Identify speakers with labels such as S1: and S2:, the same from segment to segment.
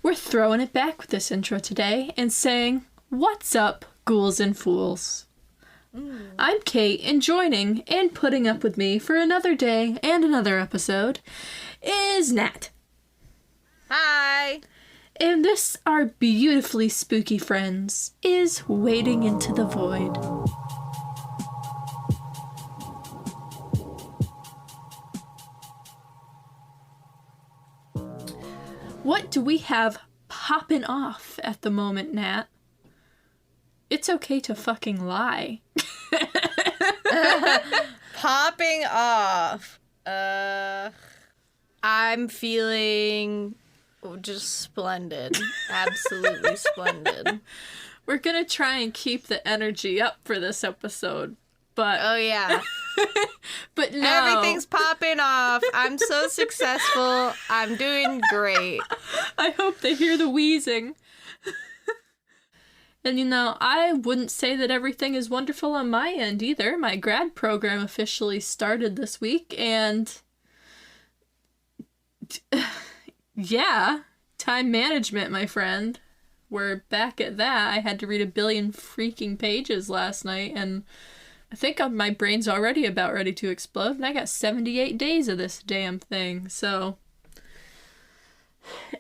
S1: We're throwing it back with this intro today and saying, "What's up, ghouls and fools?" I'm Kate, and joining and putting up with me for another day and another episode is Nat.
S2: Hi!
S1: And this, our beautifully spooky friends, is Wading into the Void. What do we have popping off at the moment, Nat? It's okay to fucking lie.
S2: Popping off. I'm feeling just splendid. Absolutely splendid.
S1: We're gonna try and keep the energy up for this episode, but...
S2: Oh, yeah.
S1: But no.
S2: Everything's popping off. I'm so successful. I'm doing great.
S1: I hope they hear the wheezing. And you know, I wouldn't say that everything is wonderful on my end either. My grad program officially started this week, and... yeah, time management, my friend. We're back at that. I had to read 1 billion freaking pages last night, and I think my brain's already about ready to explode, and I got 78 days of this damn thing, so...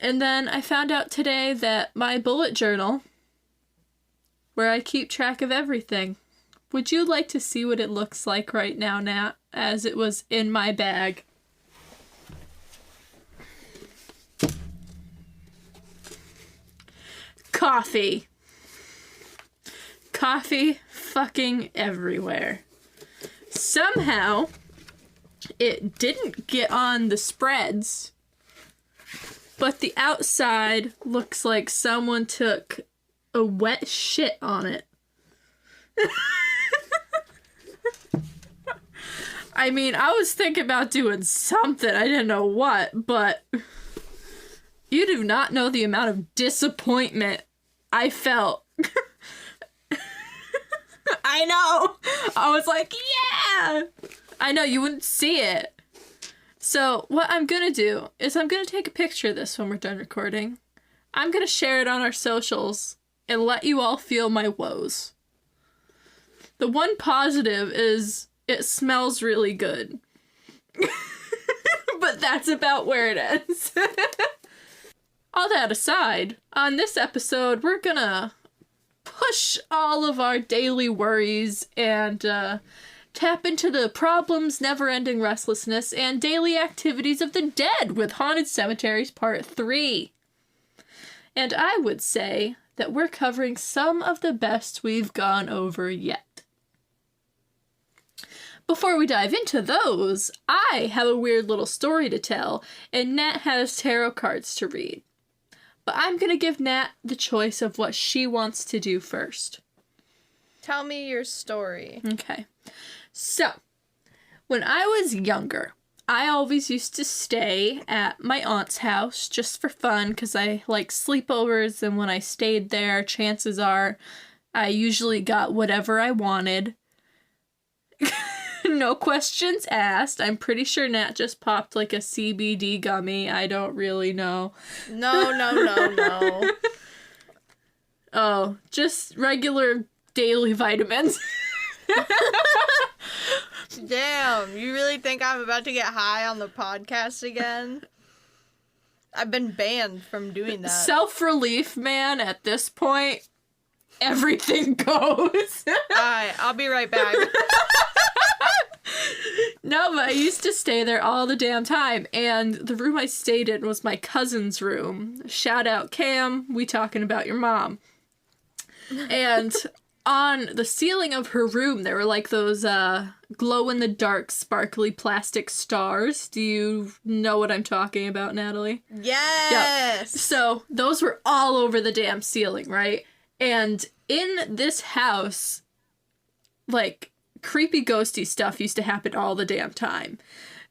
S1: And then I found out today that my bullet journal, where I keep track of everything, would you like to see what it looks like right now, Nat, as it was in my bag? Coffee. Coffee fucking everywhere. Somehow, it didn't get on the spreads, but the outside looks like someone took a wet shit on it. I mean, I was thinking about doing something. I didn't know what, but you do not know the amount of disappointment I felt. I know. I was like, yeah. I know you wouldn't see it. So what I'm gonna do is I'm gonna take a picture of this when we're done recording. I'm gonna share it on our socials and let you all feel my woes. The one positive is it smells really good. But that's about where it ends. All that aside, on this episode, we're gonna push all of our daily worries and tap into the problems, never-ending restlessness, and daily activities of the dead with Haunted Cemeteries Part 3. And I would say that we're covering some of the best we've gone over yet. Before we dive into those, I have a weird little story to tell, and Nat has tarot cards to read. But I'm gonna give Nat the choice of what she wants to do first.
S2: Tell me your story.
S1: Okay. So, when I was younger, I always used to stay at my aunt's house just for fun because I like sleepovers, and when I stayed there, chances are I usually got whatever I wanted. No questions asked. I'm pretty sure Nat just popped like a CBD gummy. I don't really know.
S2: No.
S1: Oh, just regular daily vitamins.
S2: Damn, you really think I'm about to get high on the podcast again? I've been banned from doing that.
S1: Self-relief, man, at this point, everything goes.
S2: Alright, I'll be right back.
S1: No, but I used to stay there all the damn time, and the room I stayed in was my cousin's room. Shout out, Cam, we talking about your mom. And on the ceiling of her room, there were like those glow-in-the-dark, sparkly plastic stars. Do you know what I'm talking about, Natalie?
S2: Yes!
S1: Yep. So, those were all over the damn ceiling, right? And in this house, like, creepy ghosty stuff used to happen all the damn time.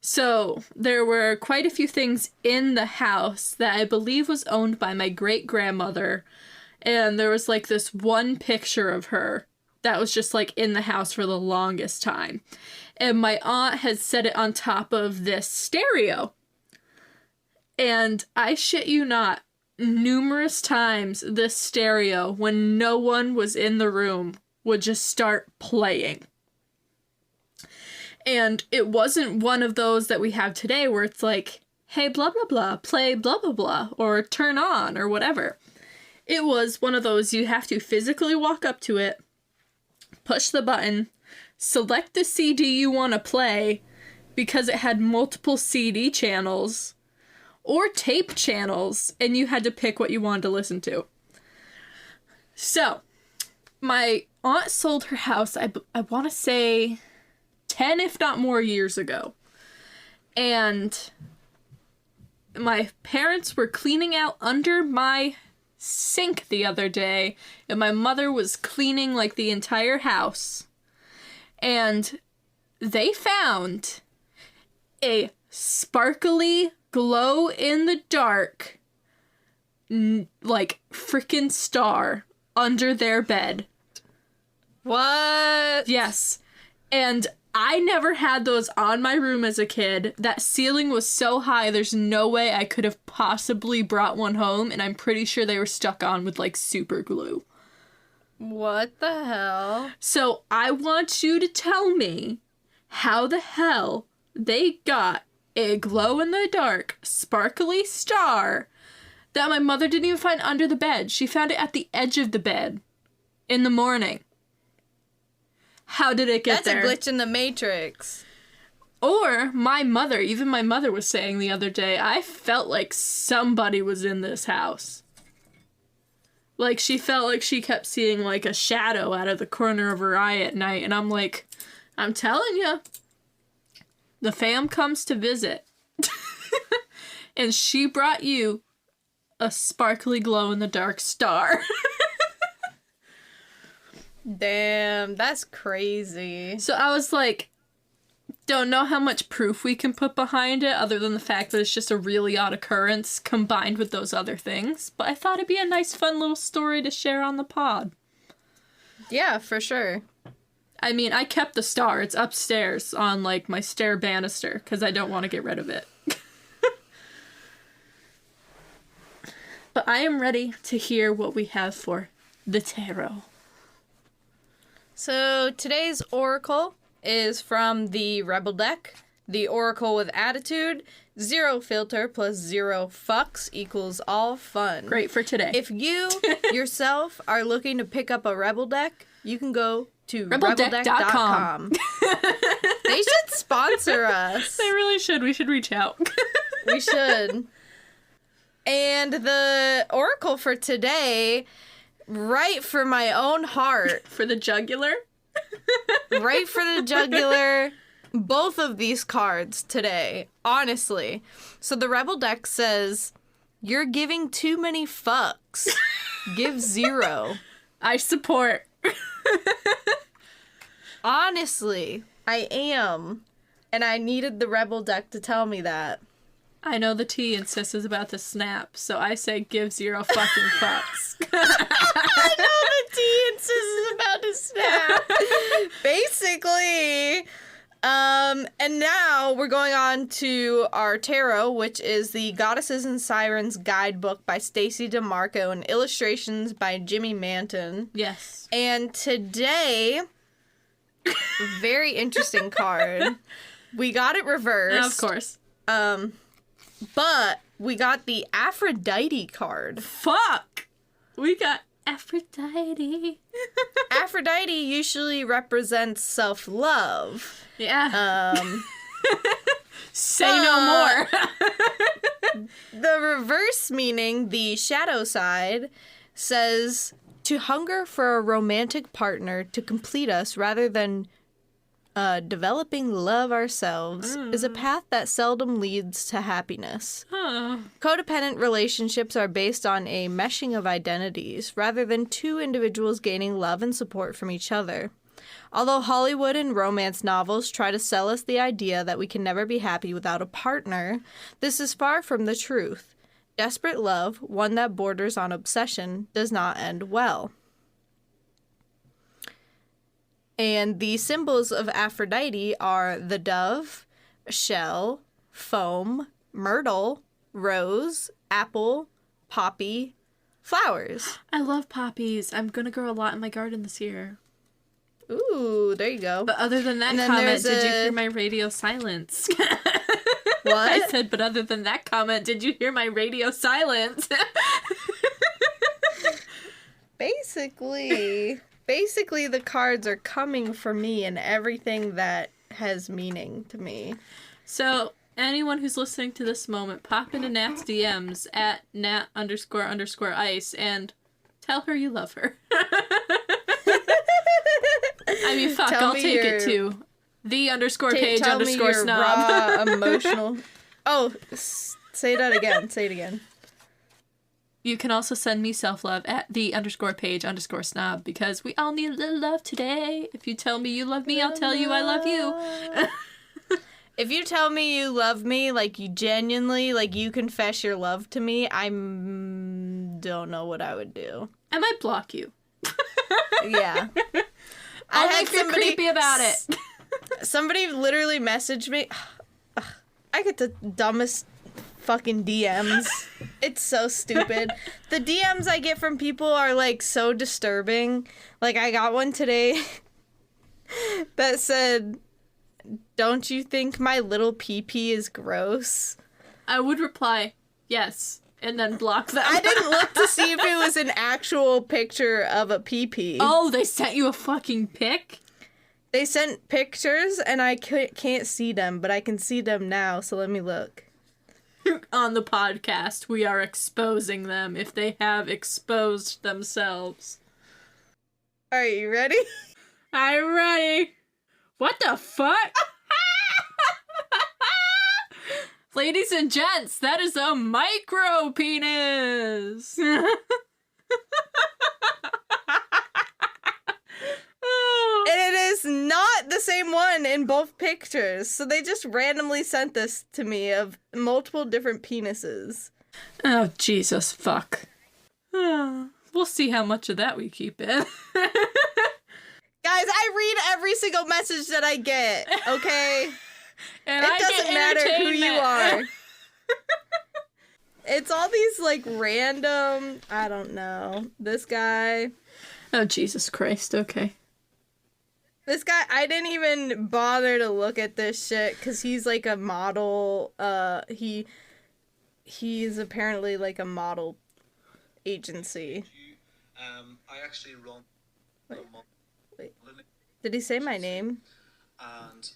S1: So there were quite a few things in the house that I believe was owned by my great-grandmother, and there was like this one picture of her that was just like in the house for the longest time. And my aunt had set it on top of this stereo. And I shit you not, numerous times this stereo, when no one was in the room, would just start playing. And it wasn't one of those that we have today where it's like, hey, blah, blah, blah, play blah, blah, blah, or turn on, or whatever. It was one of those you have to physically walk up to it, push the button, select the CD you want to play, because it had multiple CD channels, or tape channels, and you had to pick what you wanted to listen to. So, my aunt sold her house, I want to say 10, if not more, years ago. And my parents were cleaning out under my sink the other day, and my mother was cleaning, like, the entire house. And they found a sparkly, glow-in-the-dark, like, frickin' star under their bed.
S2: What?
S1: Yes. And I never had those on my room as a kid. That ceiling was so high, there's no way I could have possibly brought one home, and I'm pretty sure they were stuck on with, like, super glue.
S2: What the hell?
S1: So I want you to tell me how the hell they got a glow-in-the-dark, sparkly star that my mother didn't even find under the bed. She found it at the edge of the bed in the morning. How did it get there?
S2: That's a glitch in the Matrix.
S1: Or my mother was saying the other day, I felt like somebody was in this house. Like, she felt like she kept seeing, like, a shadow out of the corner of her eye at night. And I'm like, I'm telling you, the fam comes to visit. And she brought you a sparkly glow-in-the-dark star.
S2: Damn, that's crazy.
S1: So I was like, don't know how much proof we can put behind it other than the fact that it's just a really odd occurrence combined with those other things. But I thought it'd be a nice, fun little story to share on the pod.
S2: Yeah, for sure.
S1: I mean, I kept the star. It's upstairs on, like, my stair banister because I don't want to get rid of it. But I am ready to hear what we have for the tarot.
S2: So today's oracle is from the Rebel deck. The oracle with attitude, 0 filter plus 0 fucks equals all fun.
S1: Great for today.
S2: If you yourself are looking to pick up a Rebel deck, you can go to
S1: rebeldeck.com.
S2: They should sponsor us.
S1: They really should. We should reach out.
S2: We should. And the oracle for today, right for my own heart.
S1: For the jugular?
S2: Right for the jugular. Both of these cards today, honestly. So the Rebel deck says, you're giving too many fucks. Give 0.
S1: I support.
S2: Honestly, I am. And I needed the Rebel deck to tell me that.
S1: I know the T and Sis is about to snap, so I say give 0 fucking fucks.
S2: I know the T and Sis is about to snap. Basically. And now we're going on to our tarot, which is the Goddesses and Sirens Guidebook by Stacey DeMarco and illustrations by Jimmy Manton.
S1: Yes.
S2: And today, very interesting card. We got it reversed.
S1: Of course.
S2: But we got the Aphrodite card.
S1: Fuck! We got Aphrodite.
S2: Aphrodite usually represents self-love.
S1: Yeah. Say no more.
S2: The reverse meaning, the shadow side, says to hunger for a romantic partner to complete us rather than developing love ourselves is a path that seldom leads to happiness. Codependent relationships are based on a meshing of identities rather than two individuals gaining love and support from each other. Although Hollywood and romance novels try to sell us the idea that we can never be happy without a partner, this is far from the truth. Desperate love, one that borders on obsession, does not end well. And the symbols of Aphrodite are the dove, shell, foam, myrtle, rose, apple, poppy flowers.
S1: I love poppies. I'm gonna grow a lot in my garden this year.
S2: Ooh, there you go.
S1: But other than that comment, did you hear my radio silence?
S2: What?
S1: I said, but other than that comment, did you hear my radio silence?
S2: Basically, the cards are coming for me and everything that has meaning to me.
S1: So, anyone who's listening to this moment, pop into Nat's DMs at Nat__ice and tell her you love her. I mean, fuck, I'll take it too. The_page_snob.
S2: Raw, emotional. Oh, say that again. Say it again.
S1: You can also send me self-love at the_page_snob because we all need a little love today. If you tell me you love me, I'll tell you I love you.
S2: If you tell me you love me, like you genuinely, like you confess your love to me, I don't know what I would do.
S1: I might block you.
S2: Yeah.
S1: I'll make you creepy about it.
S2: Somebody literally messaged me. I get the dumbest fucking DMs. It's so stupid. The DMs I get from people are like so disturbing. Like I got one today that said, "Don't you think my little pee-pee is gross?"
S1: I would reply, yes, and then block them.
S2: I didn't look to see if it was an actual picture of a pee-pee.
S1: Oh, they sent you a fucking pic?
S2: They sent pictures and I can't see them, but I can see them now, so let me look.
S1: On the podcast, we are exposing them if they have exposed themselves.
S2: Alright, you ready?
S1: I'm ready. What the fuck? Ladies and gents, that is a micro penis.
S2: And it is not the same one in both pictures. So they just randomly sent this to me of multiple different penises.
S1: Oh, Jesus, fuck. We'll see how much of that we keep in.
S2: Guys, I read every single message that I get, okay?
S1: And
S2: it doesn't matter who you are. It's all these, like, random, I don't know, this guy.
S1: Oh, Jesus Christ, okay.
S2: This guy, I didn't even bother to look at this shit, because he's, like, a model, he's apparently, like, a model agency.
S3: I actually run...
S2: Wait. Did he say my name?
S3: And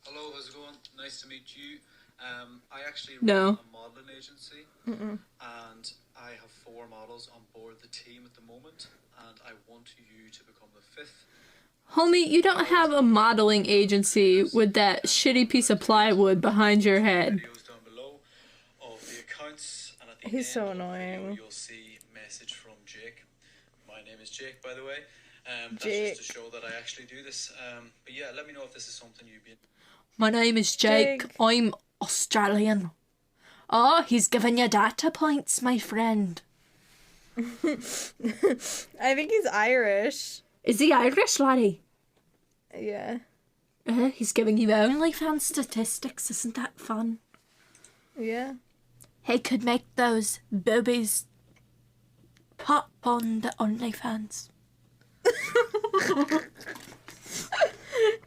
S3: hello, how's it going? Nice to meet you. I actually run
S1: No.
S3: a modeling agency.
S2: Mm-mm.
S3: And I have 4 models on board the team at the moment. And I want you to become the 5th.
S1: Homie, you don't have a modeling agency with that shitty piece of plywood behind your head.
S3: Videos down below of the accounts. And at the
S2: He's so
S3: end of the
S2: annoying.
S3: video, you'll see a message from Jake. My name is Jake, by the way. That's
S2: Jake.
S3: just to show that I actually do this. But yeah, let me know if this is something you'd be...
S1: My name is Jake. I'm Australian. Oh, he's giving you data points, my friend.
S2: I think he's Irish.
S1: Is he Irish, laddie?
S2: Yeah.
S1: He's giving you OnlyFans statistics. Isn't that fun?
S2: Yeah.
S1: He could make those boobies pop on the OnlyFans.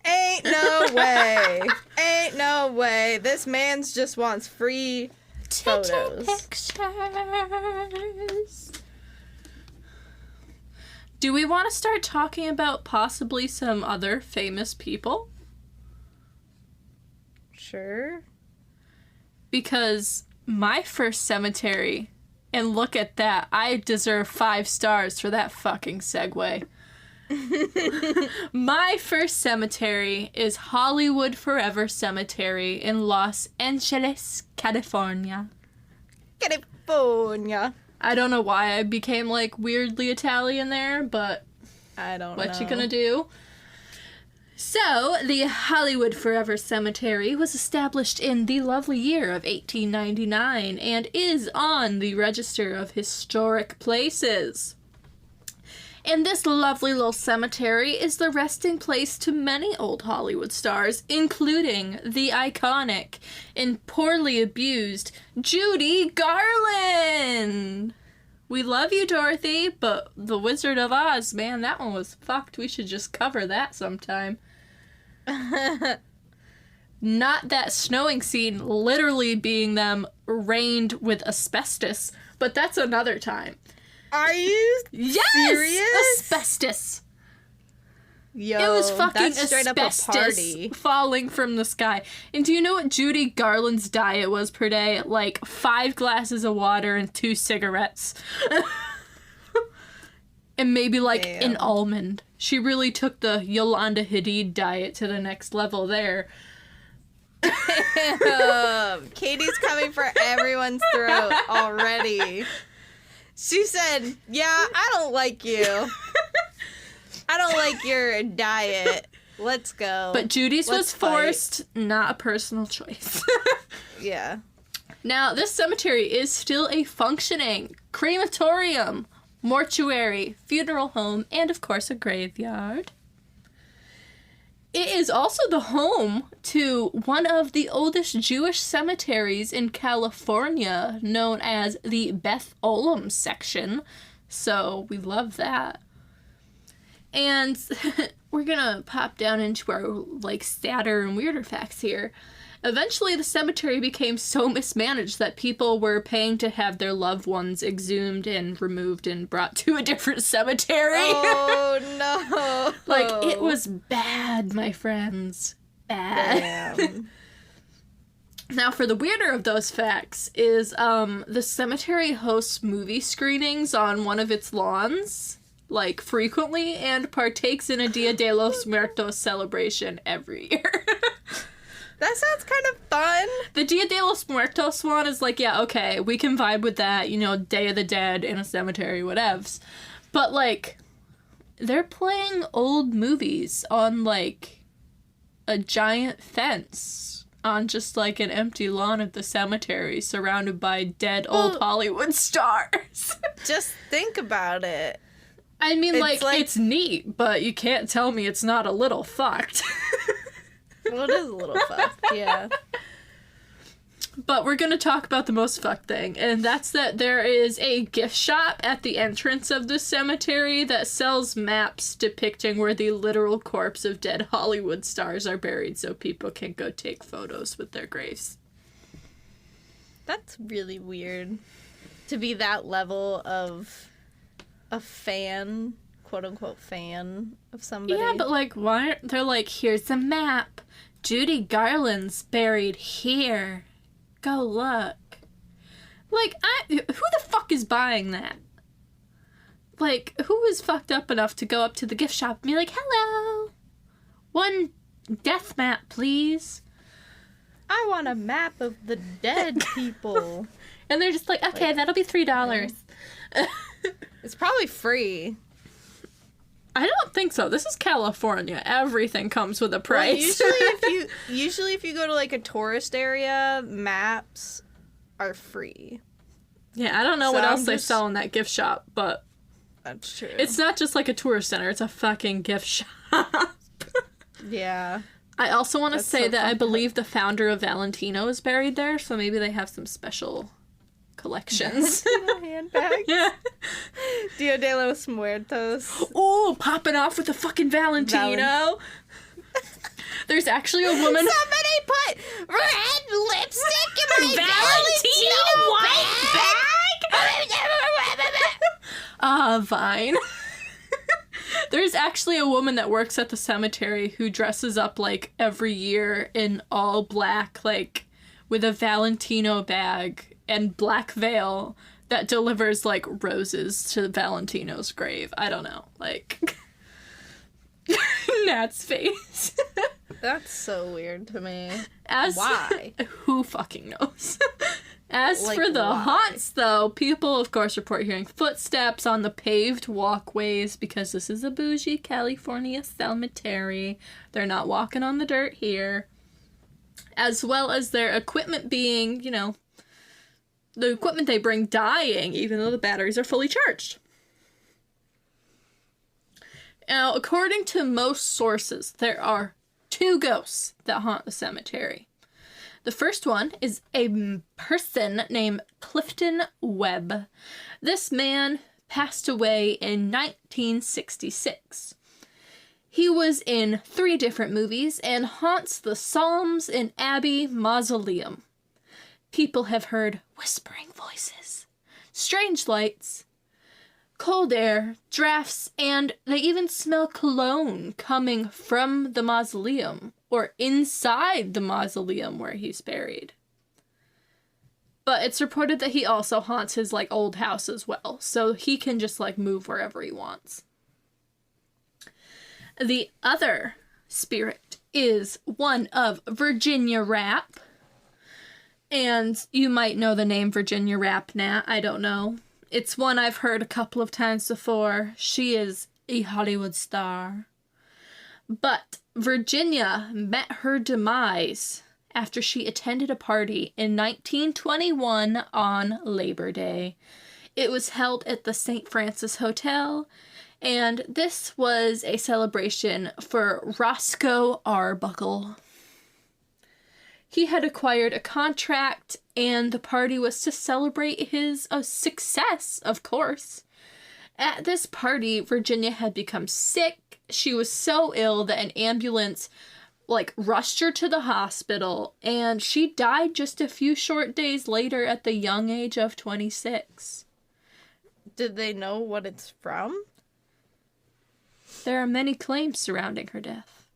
S2: Ain't no way. Ain't no way. This man's just wants free photos.
S1: Pictures. Do we want to start talking about possibly some other famous people?
S2: Sure.
S1: Because my first cemetery, and look at that, I deserve 5 stars for that fucking segue. My first cemetery is Hollywood Forever Cemetery in Los Angeles, California.
S2: California.
S1: I don't know why I became, like, weirdly Italian there, but
S2: I don't know.
S1: what you gonna do? So, the Hollywood Forever Cemetery was established in the lovely year of 1899 and is on the Register of Historic Places. And this lovely little cemetery is the resting place to many old Hollywood stars, including the iconic and poorly abused Judy Garland. We love you, Dorothy, but The Wizard of Oz, man, that one was fucked. We should just cover that sometime. Not that snowing scene literally being them rained with asbestos, but that's another time.
S2: Are you serious?
S1: Asbestos.
S2: Yo,
S1: It was fucking
S2: that's straight up a
S1: asbestos
S2: party.
S1: falling from the sky. And do you know what Judy Garland's diet was per day? Like 5 glasses of water and 2 cigarettes. And maybe like an almond. She really took the Yolanda Hadid diet to the next level there.
S2: Katie's coming for everyone's throat already. She said, yeah, I don't like you. I don't like your diet. Let's go.
S1: But Judy's
S2: Let's
S1: was forced, not a personal choice.
S2: Yeah.
S1: Now, this cemetery is still a functioning crematorium, mortuary, funeral home, and of course a graveyard. It is also the home to one of the oldest Jewish cemeteries in California, known as the Beth Olam section. So we love that. And we're gonna pop down into our like sadder and weirder facts here. Eventually, the cemetery became so mismanaged that people were paying to have their loved ones exhumed and removed and brought to a different cemetery.
S2: Oh, no.
S1: Like, it was bad, my friends. Bad.
S2: Damn.
S1: Now, for the weirder of those facts is the cemetery hosts movie screenings on one of its lawns, like, frequently, and partakes in a Dia de los Muertos celebration every year.
S2: That sounds kind of fun.
S1: The Dia de los Muertos one is like, yeah, okay, we can vibe with that, you know, Day of the Dead in a cemetery, whatevs. But, like, they're playing old movies on, like, a giant fence on just, like, an empty lawn at the cemetery surrounded by dead old Hollywood stars.
S2: Just think about it.
S1: I mean,
S2: It's like-
S1: it's neat, but you can't tell me it's not a little fucked.
S2: Well, it is a little fucked, yeah.
S1: But we're going to talk about the most fucked thing, and that's that there is a gift shop at the entrance of the cemetery that sells maps depicting where the literal corpse of dead Hollywood stars are buried so people can go take photos with their graves.
S2: That's really weird. To be that level of a fan, quote-unquote fan of somebody.
S1: Yeah, but like, why? They're like, here's a map. Judy Garland's buried here. Go look. Like, who the fuck is buying that? Like, who is fucked up enough to go up to the gift shop and be like, hello, one death map, please?
S2: I want a map of the dead people.
S1: And they're just like, okay, that'll be $3.
S2: It's probably free.
S1: I don't think so. This is California. Everything comes with a price.
S2: Well, usually if you go to like a tourist area, maps are free.
S1: Yeah, I don't know
S2: So
S1: what else
S2: I'm
S1: they
S2: just-
S1: sell in that gift shop, but
S2: That's true.
S1: it's not just like a tourist center. It's a fucking gift shop.
S2: yeah.
S1: I also want to
S2: That's
S1: say
S2: so
S1: that I
S2: fucked
S1: believe the founder of Valentino is buried there, so maybe they have some special collections.
S2: Handbag.
S1: Yeah.
S2: Dia de los Muertos.
S1: Oh, popping off with a fucking Valentino. There's actually a woman.
S2: Somebody put red lipstick in my
S1: Valentino white bag. Vine. There's actually a woman that works at the cemetery who dresses up like every year in all black, like with a Valentino bag and black veil that delivers like roses to Valentino's grave. I don't know. Like Nat's face.
S2: That's so weird to me.
S1: Why? Who fucking knows? As
S2: Like,
S1: for the
S2: why?
S1: haunts, though, people, of course, report hearing footsteps on the paved walkways because this is a bougie California cemetery. They're not walking on the dirt here. As well as their equipment being, you know, the equipment they bring dying, even though the batteries are fully charged. Now, according to most sources, there are 2 ghosts that haunt the cemetery. The first one is a person named Clifton Webb. This man passed away in 1966. He was in 3 different movies and haunts the Psalms and Abbey Mausoleum. People have heard whispering voices, strange lights, cold air, drafts, and they even smell cologne coming from the mausoleum or inside the mausoleum where he's buried. But it's reported that he also haunts his, like, old house as well, so he can just, like, move wherever he wants. The other spirit is one of Virginia Rapp. And you might know the name Virginia Rapp, Nat. I don't know. It's one I've heard a couple of times before. She is a Hollywood star. But Virginia met her demise after she attended a party in 1921 on Labor Day. It was held at the St. Francis Hotel, and this was a celebration for Roscoe Arbuckle. He had acquired a contract, and the party was to celebrate his success, of course. At this party, Virginia had become sick. She was so ill that an ambulance, rushed her to the hospital, and she died just a few short days later at the young age of 26.
S2: Did they know what it's from?
S1: There are many claims surrounding her death.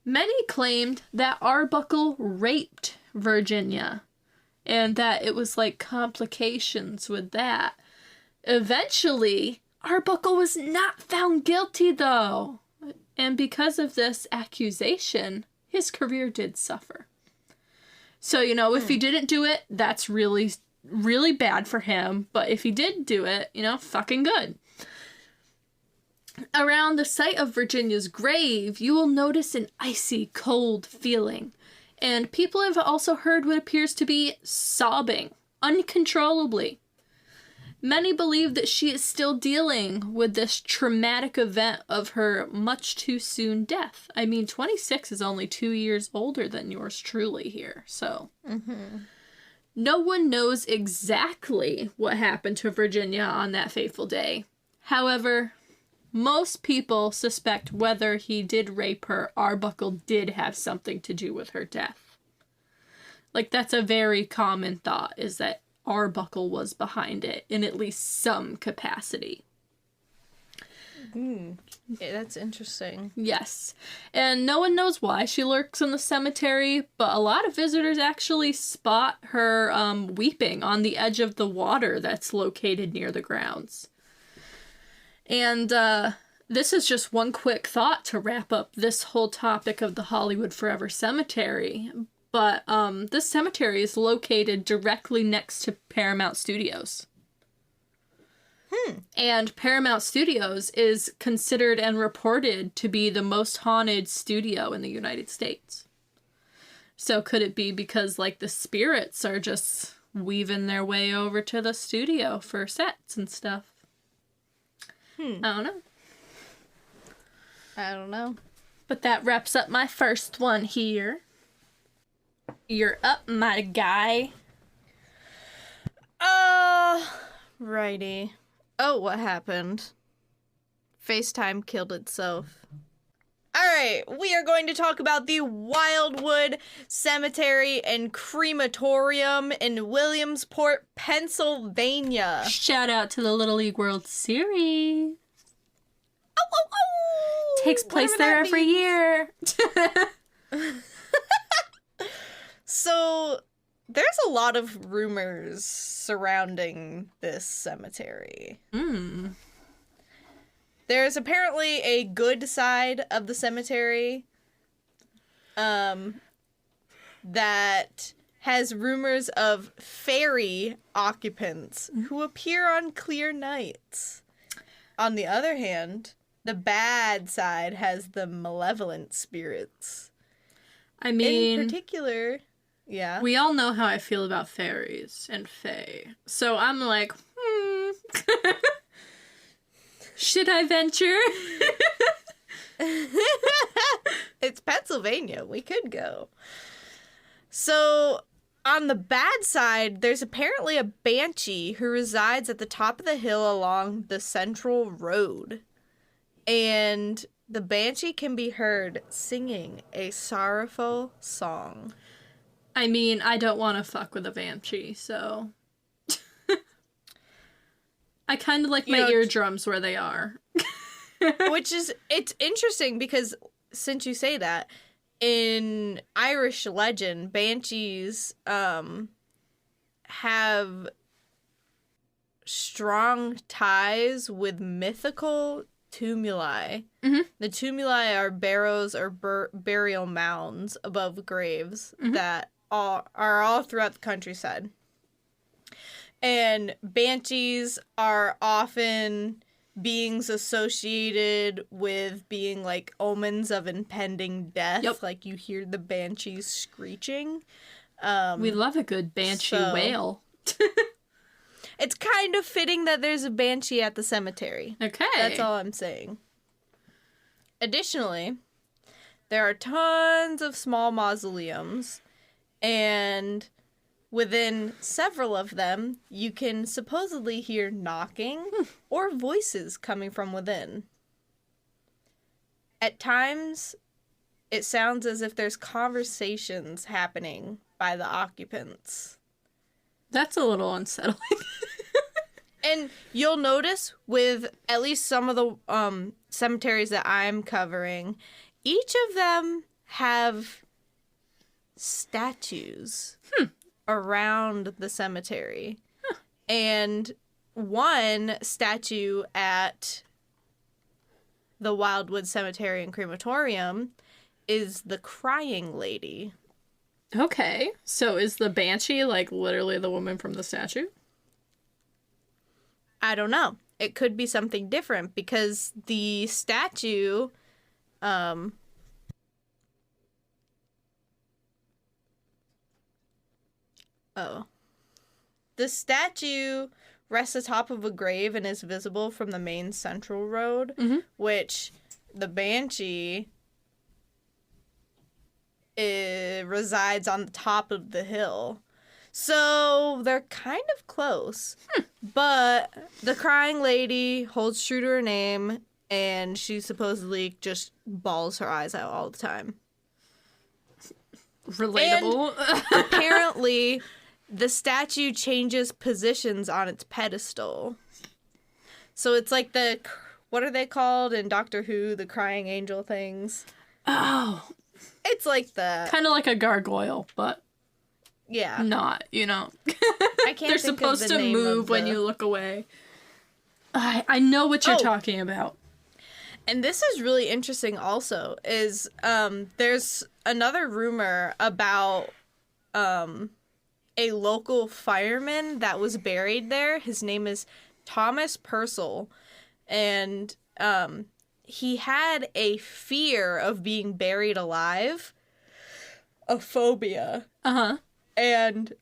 S1: Many claimed that Arbuckle raped Virginia, and that it was, complications with that. Eventually, Arbuckle was not found guilty, though. And because of this accusation, his career did suffer. So, if he didn't do it, that's really, really bad for him. But if he did do it, fucking good. Around the site of Virginia's grave, you will notice an icy cold feeling. And people have also heard what appears to be sobbing uncontrollably. Many believe that she is still dealing with this traumatic event of her much too soon death. I mean, 26 is only 2 years older than yours truly here, so. No one knows exactly what happened to Virginia on that fateful day. However, most people suspect whether he did rape her, Arbuckle did have something to do with her death. That's a very common thought, is that Arbuckle was behind it in at least some capacity.
S2: Yeah, that's interesting.
S1: Yes. And no one knows why she lurks in the cemetery, but a lot of visitors actually spot her weeping on the edge of the water that's located near the grounds. And this is just one quick thought to wrap up this whole topic of the Hollywood Forever Cemetery. But this cemetery is located directly next to Paramount Studios. And Paramount Studios is considered and reported to be the most haunted studio in the United States. So could it be because, the spirits are just weaving their way over to the studio for sets and stuff? I don't know. But that wraps up my first one here. You're up, my guy.
S2: Righty. Oh, what happened? FaceTime killed itself. Alright, we are going to talk about the Wildwood Cemetery and Crematorium in Williamsport, Pennsylvania.
S1: Shout out to the Little League World Series. Takes place there every year.
S2: So, there's a lot of rumors surrounding this cemetery. There's apparently a good side of the cemetery that has rumors of fairy occupants who appear on clear nights. On the other hand, the bad side has the malevolent spirits.
S1: I mean,
S2: in particular, yeah.
S1: We all know how I feel about fairies and fae. So I'm like, Should I venture?
S2: It's Pennsylvania. We could go. So, on the bad side, there's apparently a banshee who resides at the top of the hill along the central road. And the banshee can be heard singing a sorrowful song.
S1: I mean, I don't want to fuck with a banshee, so... I kind of like my eardrums where they are.
S2: It's interesting because, since you say that, in Irish legend, banshees have strong ties with mythical tumuli.
S1: Mm-hmm.
S2: The tumuli are barrows or burial mounds above graves that are all throughout the countryside. And banshees are often beings associated with being like omens of impending death.
S1: Yep.
S2: Like you hear the banshees screeching.
S1: We love a good banshee wail.
S2: It's kind of fitting that there's a banshee at the cemetery.
S1: Okay.
S2: That's all I'm saying. Additionally, there are tons of small mausoleums, and within several of them, you can supposedly hear knocking or voices coming from within. At times, it sounds as if there's conversations happening by the occupants.
S1: That's a little unsettling.
S2: And you'll notice with at least some of the cemeteries that I'm covering, each of them have statues around the cemetery. And one statue at the Wildwood Cemetery and Crematorium is the Crying Lady.
S1: Okay, so is the banshee like literally the woman from the statue?
S2: I don't know. It could be something different because the statue, the statue rests atop of a grave and is visible from the main central road, which the banshee resides on the top of the hill. So they're kind of close. But the Crying Lady holds true to her name, and she supposedly just bawls her eyes out all the time.
S1: Relatable.
S2: And apparently, the statue changes positions on its pedestal. So it's like what are they called in Doctor Who? The crying angel things.
S1: Oh.
S2: It's like the...
S1: Kind of like a gargoyle, but...
S2: Yeah.
S1: Not, you know.
S2: I can't
S1: They're
S2: think
S1: supposed
S2: of the
S1: to
S2: name
S1: move
S2: of
S1: when you look away. I know what you're talking about.
S2: And this is really interesting also, is there's another rumor about a local fireman that was buried there. His name is Thomas Purcell. And he had a fear of being buried alive. A phobia.
S1: Uh-huh.
S2: And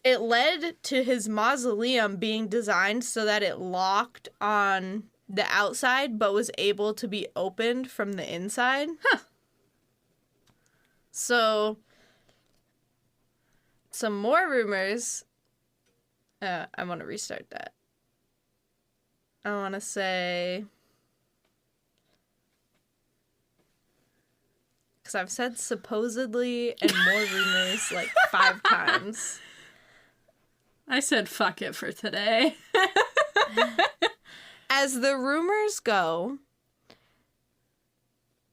S2: it led to his mausoleum being designed so that it locked on the outside but was able to be opened from the inside.
S1: Huh.
S2: So, some more rumors. I want to restart that. I want to say... Because I've said supposedly and more rumors like 5 times.
S1: I said fuck it for today.
S2: As the rumors go,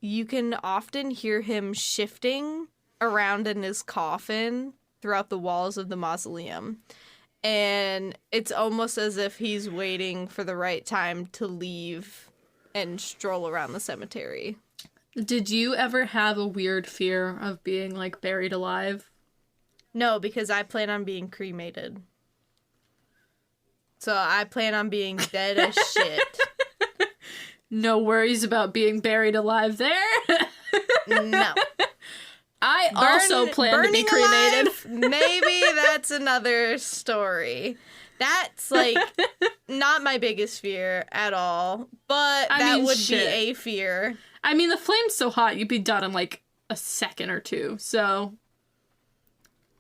S2: you can often hear him shifting around in his coffin throughout the walls of the mausoleum. And it's almost as if he's waiting for the right time to leave and stroll around the cemetery.
S1: Did you ever have a weird fear of being, like, buried alive?
S2: No, because I plan on being cremated. So I plan on being dead as shit.
S1: No worries about being buried alive there?
S2: No.
S1: I also plan to be cremated.
S2: Alive, maybe that's another story. That's, like, not my biggest fear at all, but that would be a fear.
S1: I mean, the flame's so hot, you'd be done in, like, a second or two, so...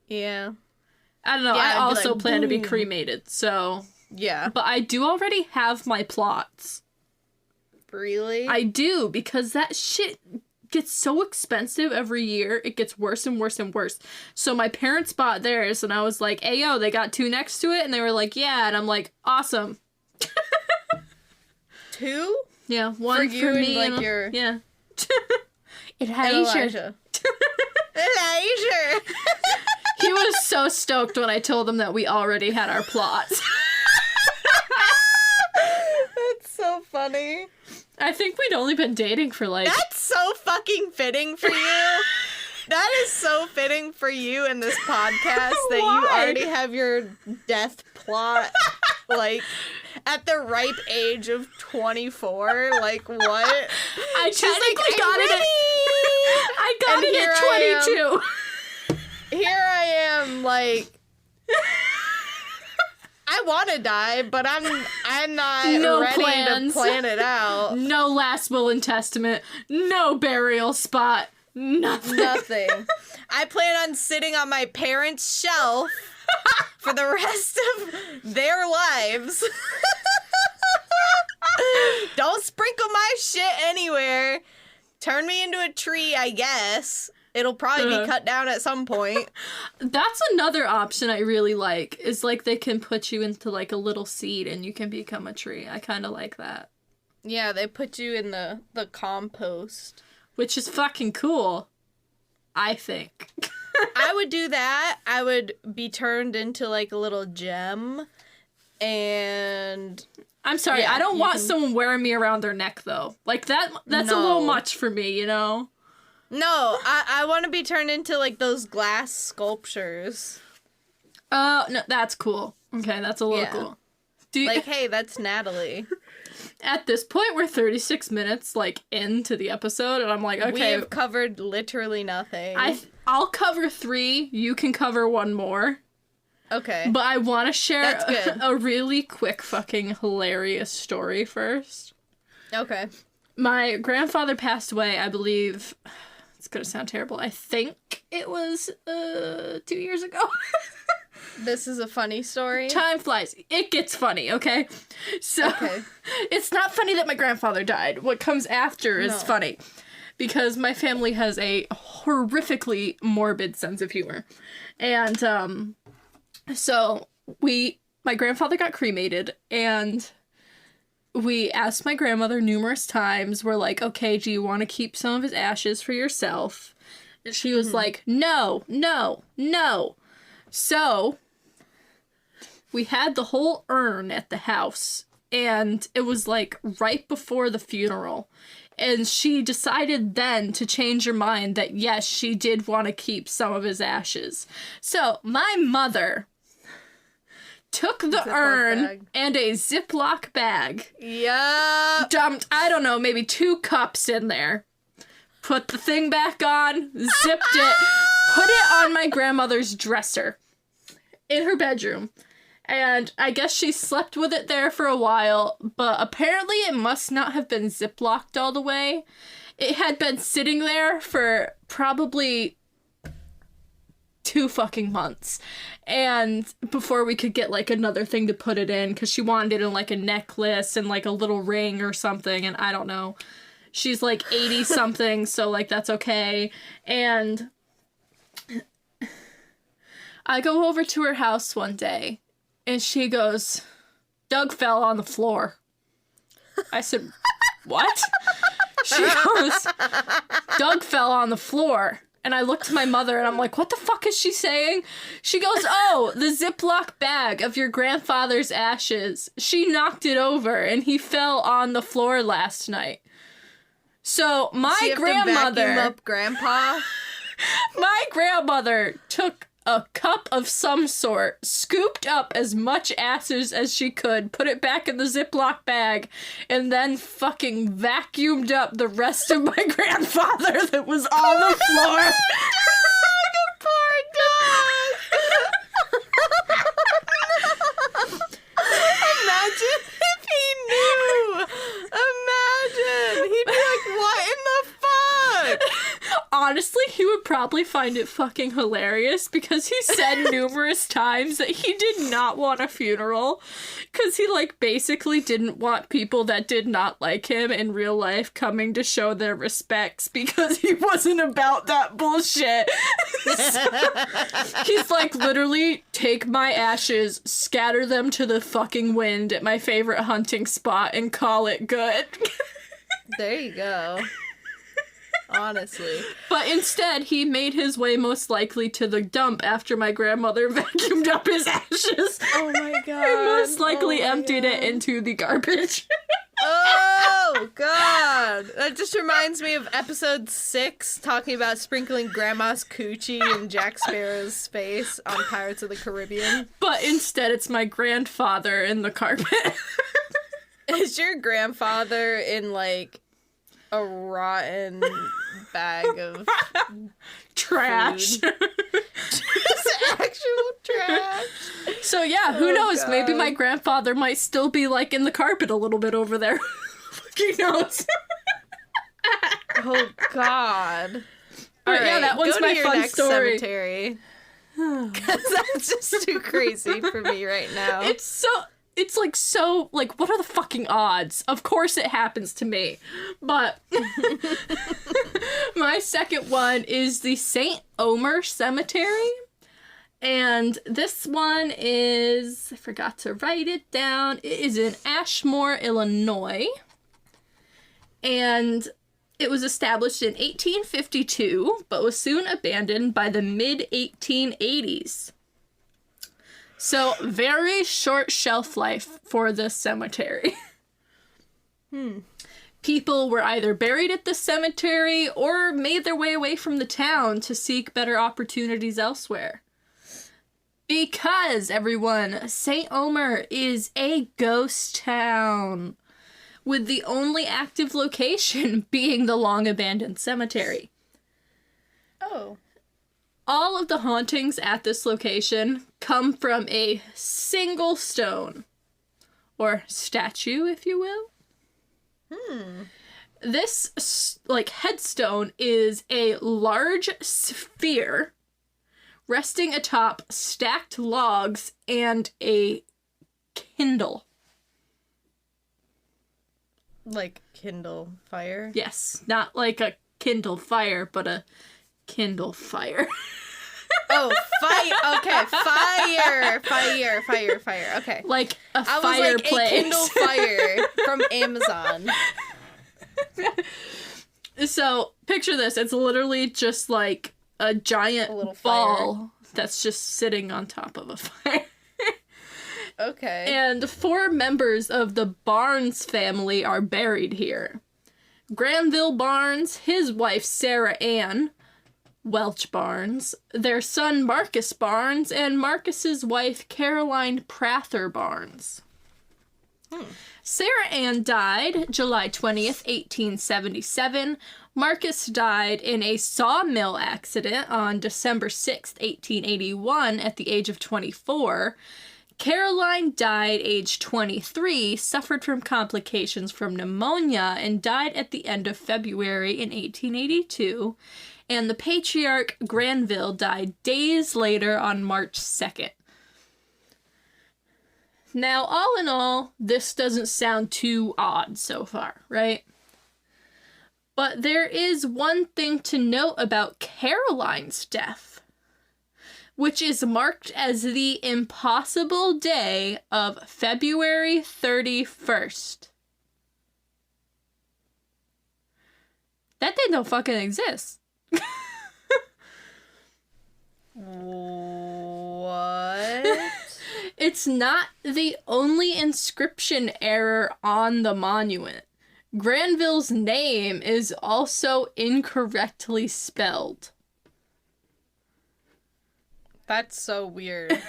S2: Yeah.
S1: I don't know,
S2: Yeah,
S1: I
S2: I'd be
S1: also
S2: like,
S1: plan to be
S2: boom.
S1: cremated, so...
S2: Yeah.
S1: But I do already have my plots.
S2: Really?
S1: I do, because that shit gets so expensive every year. It gets worse and worse and worse. So my parents bought theirs, and I was like, hey, yo, they got 2 next to it? And they were like, yeah. And I'm like, awesome.
S2: 2?
S1: Yeah, one
S2: For
S1: for,
S2: you
S1: me.
S2: and, like, your...
S1: Yeah.
S2: Elijah. Elijah!
S1: He was so stoked when I told him that we already had our plots.
S2: That's so funny.
S1: I think we'd only been dating for like...
S2: That's so fucking fitting for you. That is so fitting for you in this podcast that you already have your death plot, like, at the ripe age of 24. Like, what?
S1: I technically got it at... I got it at 22.
S2: Here I am, like... I want to die, but I'm not ready to plan it out.
S1: No last will and testament. No burial spot. Nothing.
S2: I plan on sitting on my parents' shelf for the rest of their lives. Don't sprinkle my shit anywhere. Turn me into a tree, I guess. It'll probably be cut down at some point.
S1: That's another option I really like, is like they can put you into like a little seed and you can become a tree. I kind of like that.
S2: Yeah, they put you in the compost.
S1: Which is fucking cool, I think.
S2: I would do that. I would be turned into like a little gem. And...
S1: I'm sorry, I don't want someone wearing me around their neck, though. Like, that's a little much for me, you know?
S2: No, I want to be turned into, like, those glass sculptures.
S1: Oh, no, that's cool. Okay, that's a little cool.
S2: Like, hey, that's Natalie.
S1: At this point, we're 36 minutes, like, into the episode, and I'm like, okay.
S2: We've covered literally nothing.
S1: I'll cover 3, you can cover 1 more.
S2: Okay.
S1: But I want to share
S2: good.
S1: a really quick fucking hilarious story first.
S2: Okay.
S1: My grandfather passed away, I believe... It's gonna sound terrible. I think it was 2 years ago.
S2: This is a funny story.
S1: Time flies. It gets funny, okay? So it's not funny that my grandfather died. What comes after is funny. Because my family has a horrifically morbid sense of humor. And so my grandfather got cremated, and we asked my grandmother numerous times, we're like, okay, do you want to keep some of his ashes for yourself? And she was like, no, no, no. So we had the whole urn at the house, and it was like right before the funeral. And she decided then to change her mind that yes, she did want to keep some of his ashes. So my mother took the urn and a Ziploc bag.
S2: Yeah.
S1: Dumped, I don't know, maybe 2 cups in there. Put the thing back on, zipped it, put it on my grandmother's dresser in her bedroom. And I guess she slept with it there for a while, but apparently it must not have been Ziplocked all the way. It had been sitting there for probably 2 fucking months. And before we could get, like, another thing to put it in, because she wanted it in, like, a necklace and, like, a little ring or something, and I don't know. She's, like, 80-something, so, like, that's okay. And I go over to her house one day, and she goes, Doug fell on the floor. I said, what? She goes, Doug fell on the floor. And I looked to my mother, and I'm like, what the fuck is she saying? She goes, oh, the Ziploc bag of your grandfather's ashes. She knocked it over, and he fell on the floor last night. So my grandmother...
S2: vacuum up Grandpa?
S1: My grandmother took a cup of some sort, scooped up as much ashes as she could, put it back in the Ziploc bag, and then fucking vacuumed up the rest of my grandfather that was on the floor.
S2: Poor dog. Imagine if he knew. Imagine. He'd be like, what in the fuck?
S1: Honestly, he would probably find it fucking hilarious because he said numerous times that he did not want a funeral because he, like, basically didn't want people that did not like him in real life coming to show their respects because he wasn't about that bullshit. So, he's like, literally, take my ashes, scatter them to the fucking wind at my favorite hunting spot, and call it good.
S2: There you go. Honestly.
S1: But instead, he made his way most likely to the dump after my grandmother vacuumed up his ashes.
S2: Oh my god.
S1: And most likely emptied it into the garbage.
S2: Oh god. That just reminds me of episode 6 talking about sprinkling grandma's coochie in Jack Sparrow's face on Pirates of the Caribbean.
S1: But instead, it's my grandfather in the carpet.
S2: Is your grandfather in, like, a rotten bag of
S1: trash?
S2: Just actual trash.
S1: So yeah, who knows?
S2: God.
S1: Maybe my grandfather might still be, like, in the carpet a little bit over there. Who knows?
S2: Oh god.
S1: But yeah, that one's
S2: go
S1: my
S2: to your
S1: fun
S2: next
S1: story.
S2: Cemetery. Because that's just too crazy for me right now.
S1: It's like, what are the fucking odds? Of course it happens to me. But my second one is the St. Omer Cemetery. And this one is, I forgot to write it down, it is in Ashmore, Illinois. And it was established in 1852, but was soon abandoned by the mid-1880s. So, very short shelf life for this cemetery. People were either buried at the cemetery or made their way away from the town to seek better opportunities elsewhere. Because, everyone, St. Omer is a ghost town, with the only active location being the long-abandoned cemetery.
S2: Oh.
S1: All of the hauntings at this location come from a single stone, or statue, if you will. This, like, headstone is a large sphere resting atop stacked logs and a Kindle.
S2: Like Kindle Fire?
S1: Yes, not like a Kindle Fire, but a Kindle Fire.
S2: Oh, okay, fire. Okay.
S1: Like a
S2: I was
S1: fireplace.
S2: like, a Kindle Fire from Amazon.
S1: So, picture this. It's literally just like a giant
S2: little
S1: ball that's just sitting on top of a fire.
S2: Okay.
S1: And 4 members of the Barnes family are buried here. Granville Barnes, his wife Sarah Ann Welch Barnes, their son Marcus Barnes, and Marcus's wife Caroline Prather Barnes. Sarah Ann died July 20th, 1877. Marcus died in a sawmill accident on December 6th, 1881 at the age of 24. Caroline died age 23, suffered from complications from pneumonia, and died at the end of February in 1882. And the patriarch Granville died days later on March 2nd. Now, all in all, this doesn't sound too odd so far, right? But there is one thing to note about Caroline's death, which is marked as the impossible day of February 31st. That day don't fucking exist.
S2: What?
S1: It's not the only inscription error on the monument. Granville's name is also incorrectly spelled.
S2: That's so weird.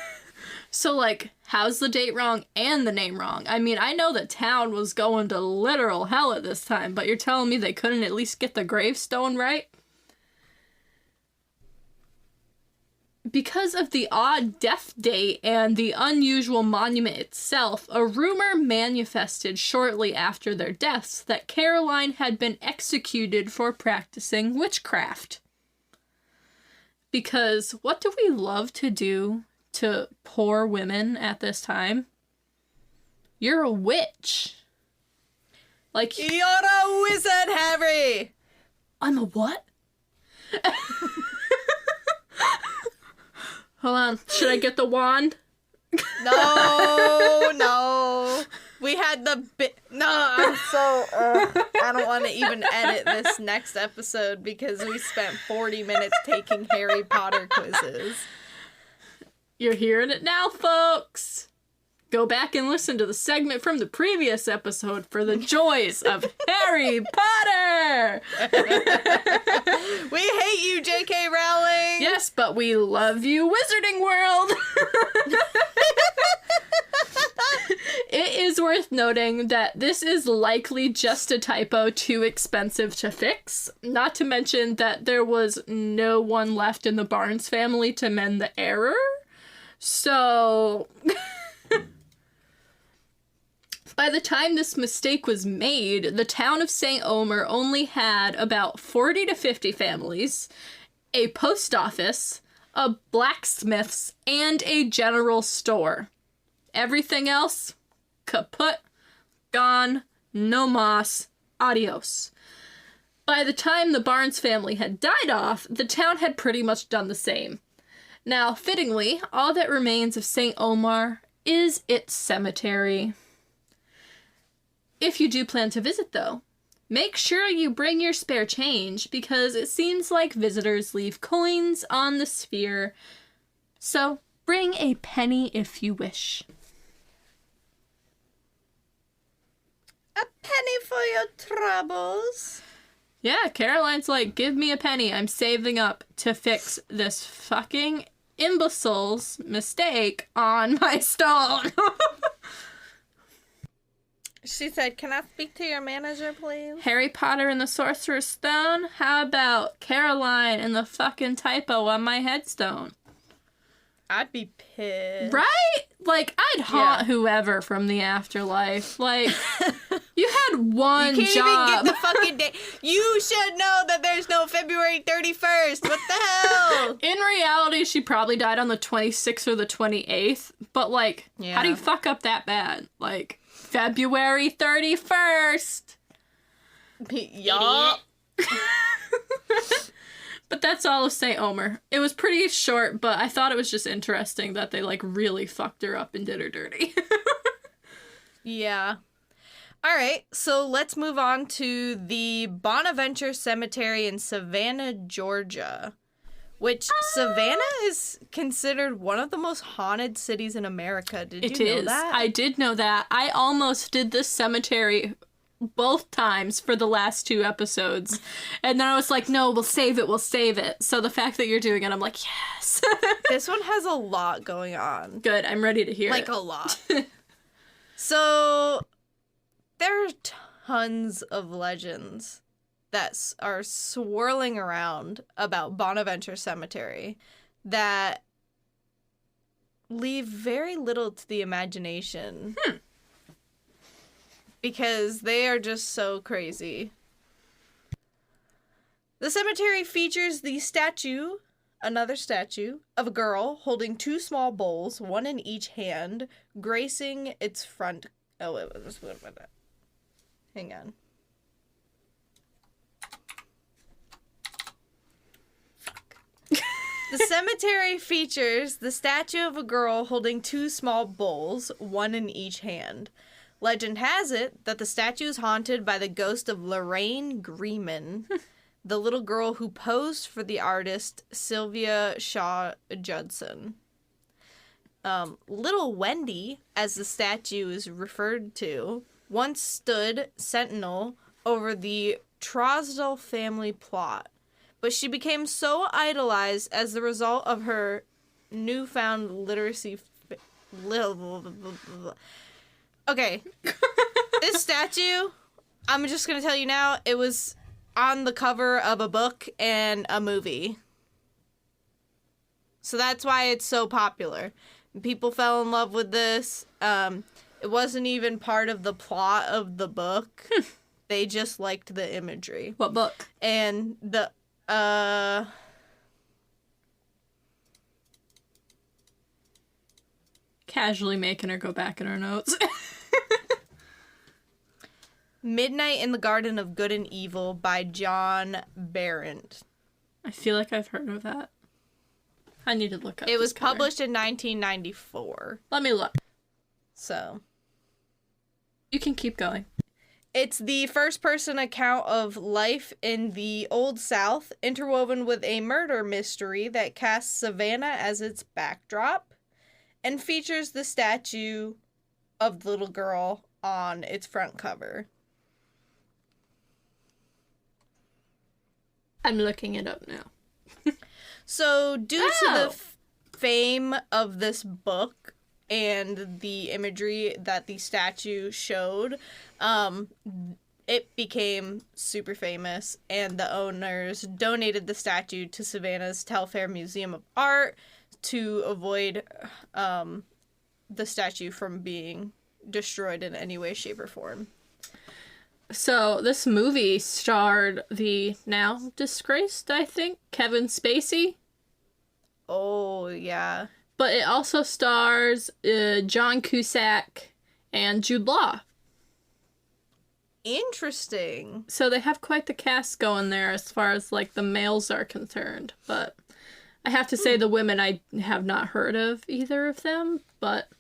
S1: So, like, how's the date wrong and the name wrong? I mean, I know the town was going to literal hell at this time, but you're telling me they couldn't at least get the gravestone right? Because of the odd death date and the unusual monument itself, a rumor manifested shortly after their deaths that Caroline had been executed for practicing witchcraft. Because what do we love to do to poor women at this time? You're a witch. Like,
S2: You're a wizard, Harry!
S1: I'm a what? Hold on. Should I get the wand?
S2: No. We had the I'm so... I don't want to even edit this next episode because we spent 40 minutes taking Harry Potter quizzes.
S1: You're hearing it now, folks. Go back and listen to the segment from the previous episode for the joys of Harry Potter!
S2: We hate you, J.K. Rowling!
S1: Yes, but we love you, Wizarding World! It is worth noting that this is likely just a typo too expensive to fix, not to mention that there was no one left in the Barnes family to mend the error. So... By the time this mistake was made, the town of St. Omer only had about 40 to 50 families, a post office, a blacksmith's, and a general store. Everything else, kaput, gone, no mas, adios. By the time the Barnes family had died off, the town had pretty much done the same. Now, fittingly, all that remains of St. Omer is its cemetery. If you do plan to visit, though, make sure you bring your spare change because it seems like visitors leave coins on the sphere. So, bring a penny if you wish.
S2: A penny for your troubles.
S1: Yeah, Caroline's like, give me a penny. I'm saving up to fix this fucking imbecile's mistake on my stone.
S2: She said, can I speak to your manager, please?
S1: Harry Potter and the Sorcerer's Stone? How about Caroline and the fucking typo on my headstone?
S2: I'd be pissed.
S1: Right? Like, I'd haunt whoever from the afterlife. Like, you had one
S2: You can't
S1: job.
S2: even get the fucking day. You should know that there's no February 31st. What the hell?
S1: In reality, she probably died on the 26th or the 28th. But, like, how do you fuck up that bad? Like, February 31st.
S2: Yup.
S1: But that's all of St. Omer. It was pretty short, but I thought it was just interesting that they, like, really fucked her up and did her dirty.
S2: Yeah. All right, so let's move on to the Bonaventure Cemetery in Savannah, Georgia, which Savannah is considered one of the most haunted cities in America. Did you know that?
S1: I did know that. I almost did this cemetery both times for the last 2 episodes. And then I was like, no, we'll save it. So the fact that you're doing it, I'm like, yes.
S2: This one has a lot going on.
S1: Good, I'm ready to hear it.
S2: Like, a lot. So, there are tons of legends that are swirling around about Bonaventure Cemetery that leave very little to the imagination. Because they are just so crazy. The cemetery features another statue, of a girl holding 2 small bowls, one in each hand, gracing its front... Oh, wait a minute. Hang on. The cemetery features the statue of a girl holding 2 small bowls, one in each hand. Legend has it that the statue is haunted by the ghost of Lorraine Greeman, the little girl who posed for the artist Sylvia Shaw Judson. Little Wendy, as the statue is referred to, once stood sentinel over the Trosdell family plot, but she became so idolized as the result of her newfound literacy. Okay. This statue, I'm just going to tell you now, it was on the cover of a book and a movie. So that's why it's so popular. People fell in love with this. It wasn't even part of the plot of the book. They just liked the imagery.
S1: What book?
S2: And the,
S1: Casually making her go back in her notes.
S2: Midnight in the Garden of Good and Evil by John Berendt.
S1: I feel like I've heard of that. I need to look up
S2: It was
S1: this cover.
S2: published in 1994.
S1: Let me look.
S2: So,
S1: You can keep going.
S2: it's the first-person account of life in the Old South, interwoven with a murder mystery that casts Savannah as its backdrop, and features the statue of the little girl on its front cover.
S1: I'm looking it up now.
S2: So, due to
S1: Oh.
S2: the fame of this book and the imagery that the statue showed, it became super famous, and the owners donated the statue to Savannah's Telfair Museum of Art to avoid the statue from being destroyed in any way, shape, or form.
S1: So, this movie starred the now disgraced, I think, Kevin Spacey.
S2: Oh, yeah.
S1: But it also stars John Cusack and Jude Law.
S2: Interesting.
S1: So they have quite the cast going there as far as, like, the males are concerned. But I have to say the women, I have not heard of either of them. But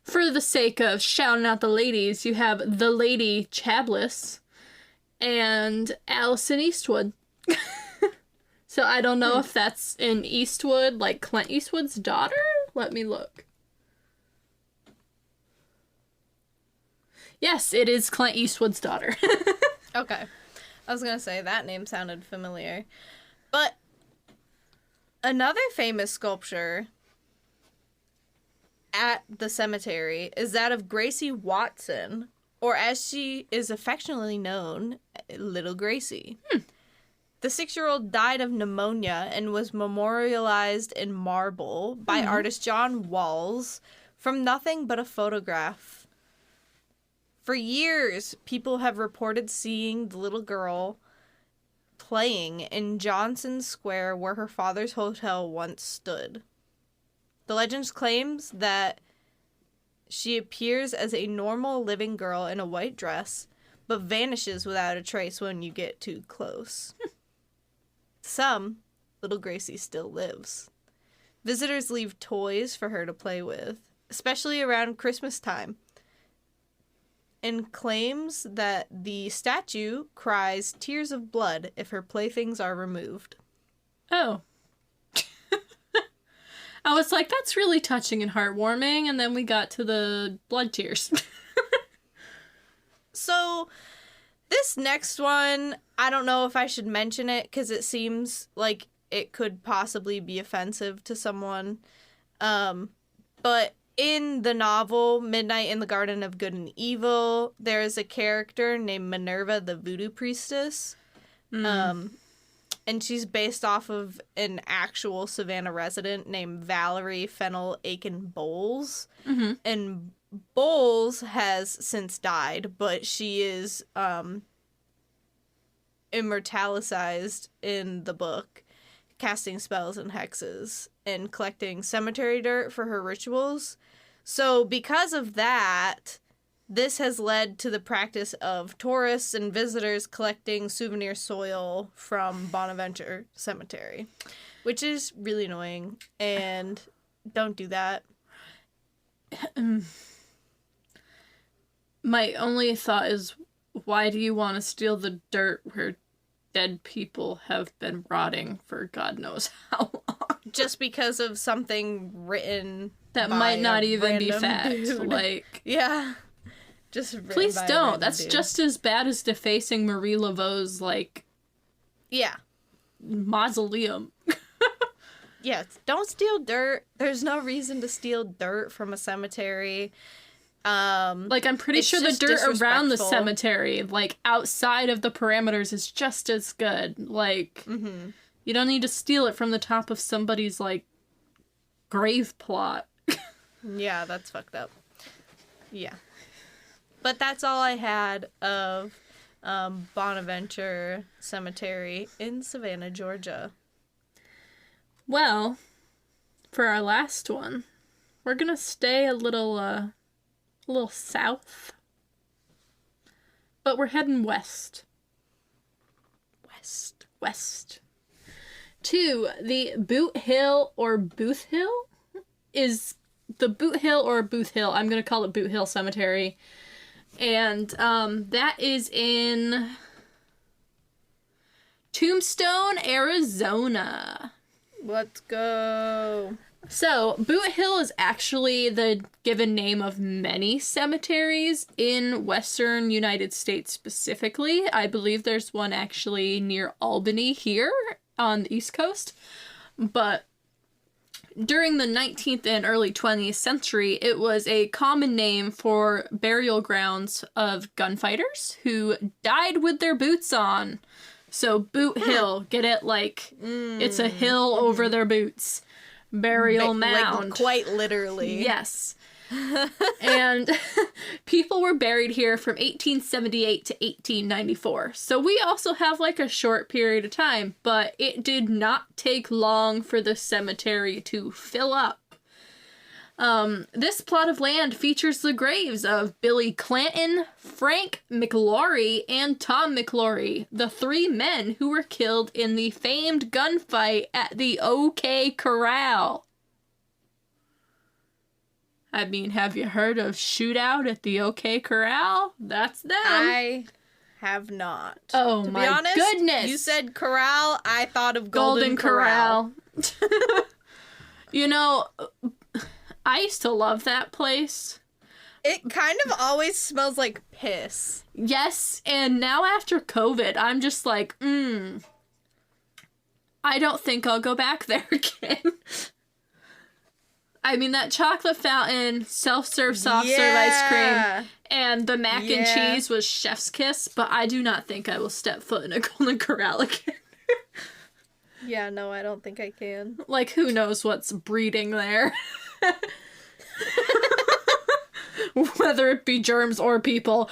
S1: for the sake of shouting out the ladies, you have the Lady Chabliss and Allison Eastwood. So I don't know if that's in Eastwood, like Clint Eastwood's daughter? Let me look. Yes, it is Clint Eastwood's daughter.
S2: Okay. I was going to say that name sounded familiar. But another famous sculpture at the cemetery is that of Gracie Watson, or as she is affectionately known, Little Gracie. The 6-year-old died of pneumonia and was memorialized in marble by artist John Walls from nothing but a photograph. For years, people have reported seeing the little girl playing in Johnson Square where her father's hotel once stood. The legend claims that she appears as a normal living girl in a white dress, but vanishes without a trace when you get too close. Some, little Gracie still lives. Visitors leave toys for her to play with, especially around Christmas time, and claims that the statue cries tears of blood if her playthings are removed.
S1: Oh. I was like, that's really touching and heartwarming, and then we got to the blood tears.
S2: So, this next one, I don't know if I should mention it because it seems like it could possibly be offensive to someone. But in the novel Midnight in the Garden of Good and Evil, there is a character named Minerva the Voodoo Priestess. And she's based off of an actual Savannah resident named Valerie Fennel Aiken Bowles.
S1: Mm-hmm.
S2: And Bowles has since died, but she is immortalized in the book, casting spells and hexes and collecting cemetery dirt for her rituals. So because of that, this has led to the practice of tourists and visitors collecting souvenir soil from Bonaventure Cemetery, which is really annoying, and don't do that.
S1: My only thought is, why do you want to steal the dirt where dead people have been rotting for God knows how long?
S2: Just because of something written
S1: That
S2: by
S1: might not
S2: a
S1: even be
S2: random
S1: fact.
S2: dude.
S1: Like,
S2: Yeah. Just written
S1: please
S2: by a
S1: don't.
S2: random
S1: That's
S2: dude.
S1: just as bad as defacing Marie Laveau's, like,
S2: Yeah.
S1: mausoleum.
S2: yes, don't steal dirt. There's no reason to steal dirt from a cemetery.
S1: Like, I'm pretty sure the
S2: just
S1: dirt around the
S2: disrespectful.
S1: cemetery, like, outside of the parameters is just as good. Like, you don't need to steal it from the top of somebody's, like, grave plot.
S2: Yeah, that's fucked up. Yeah. But that's all I had of Bonaventure Cemetery in Savannah, Georgia.
S1: Well, for our last one, we're gonna stay a little south. But we're heading west. West. To the Boot Hill or Booth Hill? Is the Boot Hill or Booth Hill? I'm gonna call it Boot Hill Cemetery. And that is in Tombstone, Arizona.
S2: Let's go.
S1: So, Boot Hill is actually the given name of many cemeteries in western United States specifically. I believe there's one actually near Albany here on the East Coast. But during the 19th and early 20th century, it was a common name for burial grounds of gunfighters who died with their boots on. So, Boot Hill, get it? Like, it's a hill over their boots. Burial mound.
S2: Like, quite literally.
S1: Yes. And people were buried here from 1878 to 1894. So we also have like a short period of time, but it did not take long for the cemetery to fill up. This plot of land features the graves of Billy Clanton, Frank McLaury, and Tom McLaury, the three men who were killed in the famed gunfight at the OK Corral. I mean, have you heard of Shootout at the OK Corral? That's them.
S2: I have not.
S1: Oh,
S2: to
S1: my
S2: be honest,
S1: goodness.
S2: You said corral, I thought of Golden Corral.
S1: You know, I used to love that place.
S2: It kind of always smells like piss.
S1: Yes, and now after COVID, I'm just like, I don't think I'll go back there again. I mean, that chocolate fountain, self-serve soft serve ice cream, and the mac and cheese was chef's kiss, but I do not think I will step foot in a Golden Corral again.
S2: Yeah, no, I don't think I can.
S1: Like, who knows what's breeding there? Whether it be germs or people.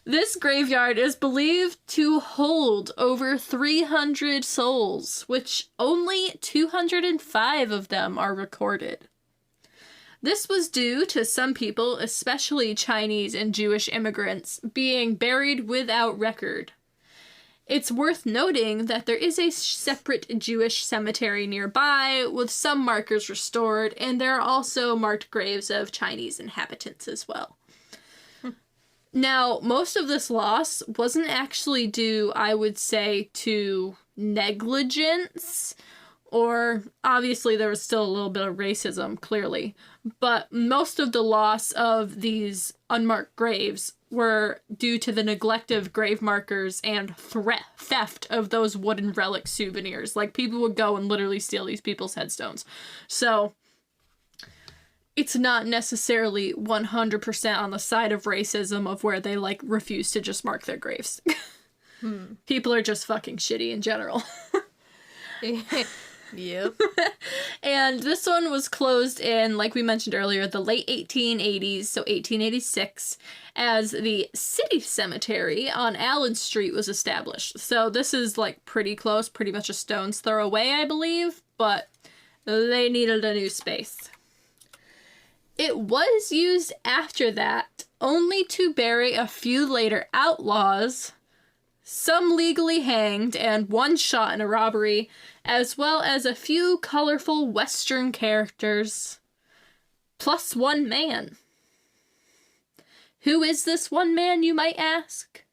S1: This graveyard is believed to hold over 300 souls, which only 205 of them are recorded. This was due to some people, especially Chinese and Jewish immigrants, being buried without record. It's worth noting that there is a separate Jewish cemetery nearby, with some markers restored, and there are also marked graves of Chinese inhabitants as well. Now, most of this loss wasn't actually due, I would say, to negligence, or obviously there was still a little bit of racism, clearly, but most of the loss of these unmarked graves were due to the neglect of grave markers and theft of those wooden relic souvenirs. Like, people would go and literally steal these people's headstones. So it's not necessarily 100% on the side of racism of where they, like, refuse to just mark their graves. People are just fucking shitty in general.
S2: Yep.
S1: And this one was closed in, like we mentioned earlier, the late 1880s, so 1886, as the City Cemetery on Allen Street was established. So this is, like, pretty close, pretty much a stone's throw away, I believe, but they needed a new space. It was used after that only to bury a few later outlaws, some legally hanged, and one shot in a robbery, as well as a few colorful Western characters, plus one man. Who is this one man, you might ask?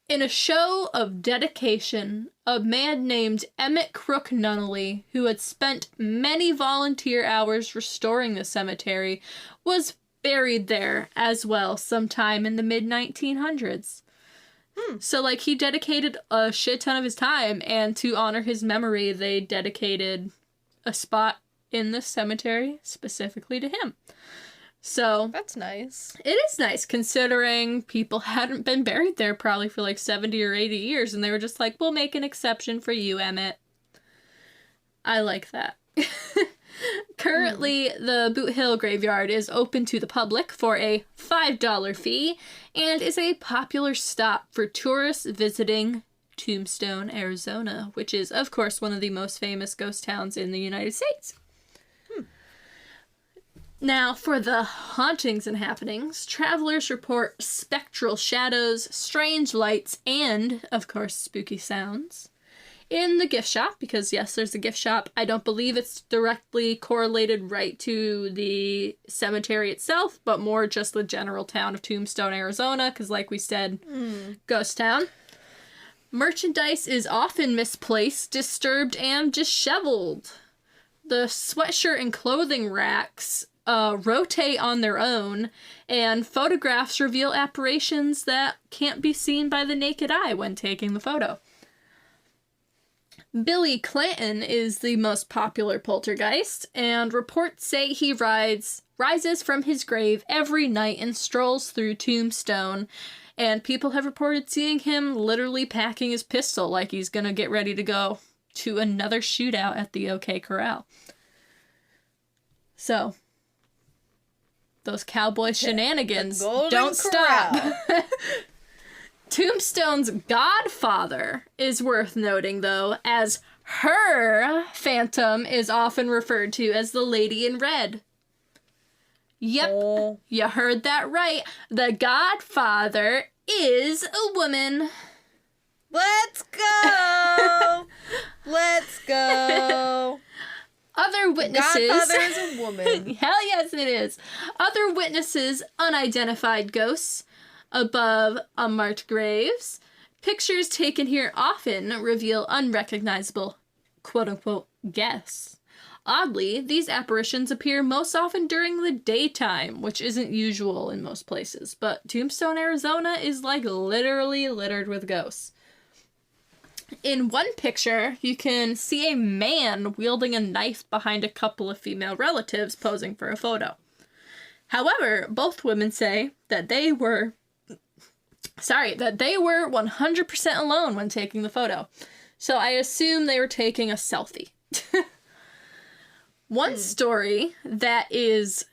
S1: In a show of dedication, a man named Emmett Crook Nunnally, who had spent many volunteer hours restoring the cemetery, was buried there as well sometime in the mid-1900s. So, like, he dedicated a shit ton of his time, and to honor his memory, they dedicated a spot in the cemetery specifically to him. So,
S2: That's nice.
S1: it is nice, considering people hadn't been buried there probably for, like, 70 or 80 years, and they were just like, we'll make an exception for you, Emmett. I like that. Currently, the Boot Hill Graveyard is open to the public for a $5 fee and is a popular stop for tourists visiting Tombstone, Arizona, which is, of course, one of the most famous ghost towns in the United States. Now, for the hauntings and happenings, travelers report spectral shadows, strange lights, and, of course, spooky sounds. In the gift shop, because yes, there's a gift shop. I don't believe it's directly correlated right to the cemetery itself, but more just the general town of Tombstone, Arizona, because like we said, ghost town. Merchandise is often misplaced, disturbed, and disheveled. The sweatshirt and clothing racks rotate on their own, and photographs reveal apparitions that can't be seen by the naked eye when taking the photo. Billy Clanton is the most popular poltergeist, and reports say he rises from his grave every night and strolls through Tombstone, and people have reported seeing him literally packing his pistol like he's gonna get ready to go to another shootout at the OK Corral. So, those cowboy shenanigans don't stop. Tombstone's godfather is worth noting, though, as her phantom is often referred to as the Lady in Red. Yep, You heard that right. The godfather is a woman.
S2: Let's go! Let's go!
S1: Other witnesses...
S2: Godfather is a woman.
S1: Hell yes, it is. Other witnesses, unidentified ghosts above unmarked graves. Pictures taken here often reveal unrecognizable, quote-unquote, guests. Oddly, these apparitions appear most often during the daytime, which isn't usual in most places, but Tombstone, Arizona is, like, literally littered with ghosts. In one picture, you can see a man wielding a knife behind a couple of female relatives posing for a photo. However, both women say that they were 100% alone when taking the photo. So I assume they were taking a selfie. One story that is,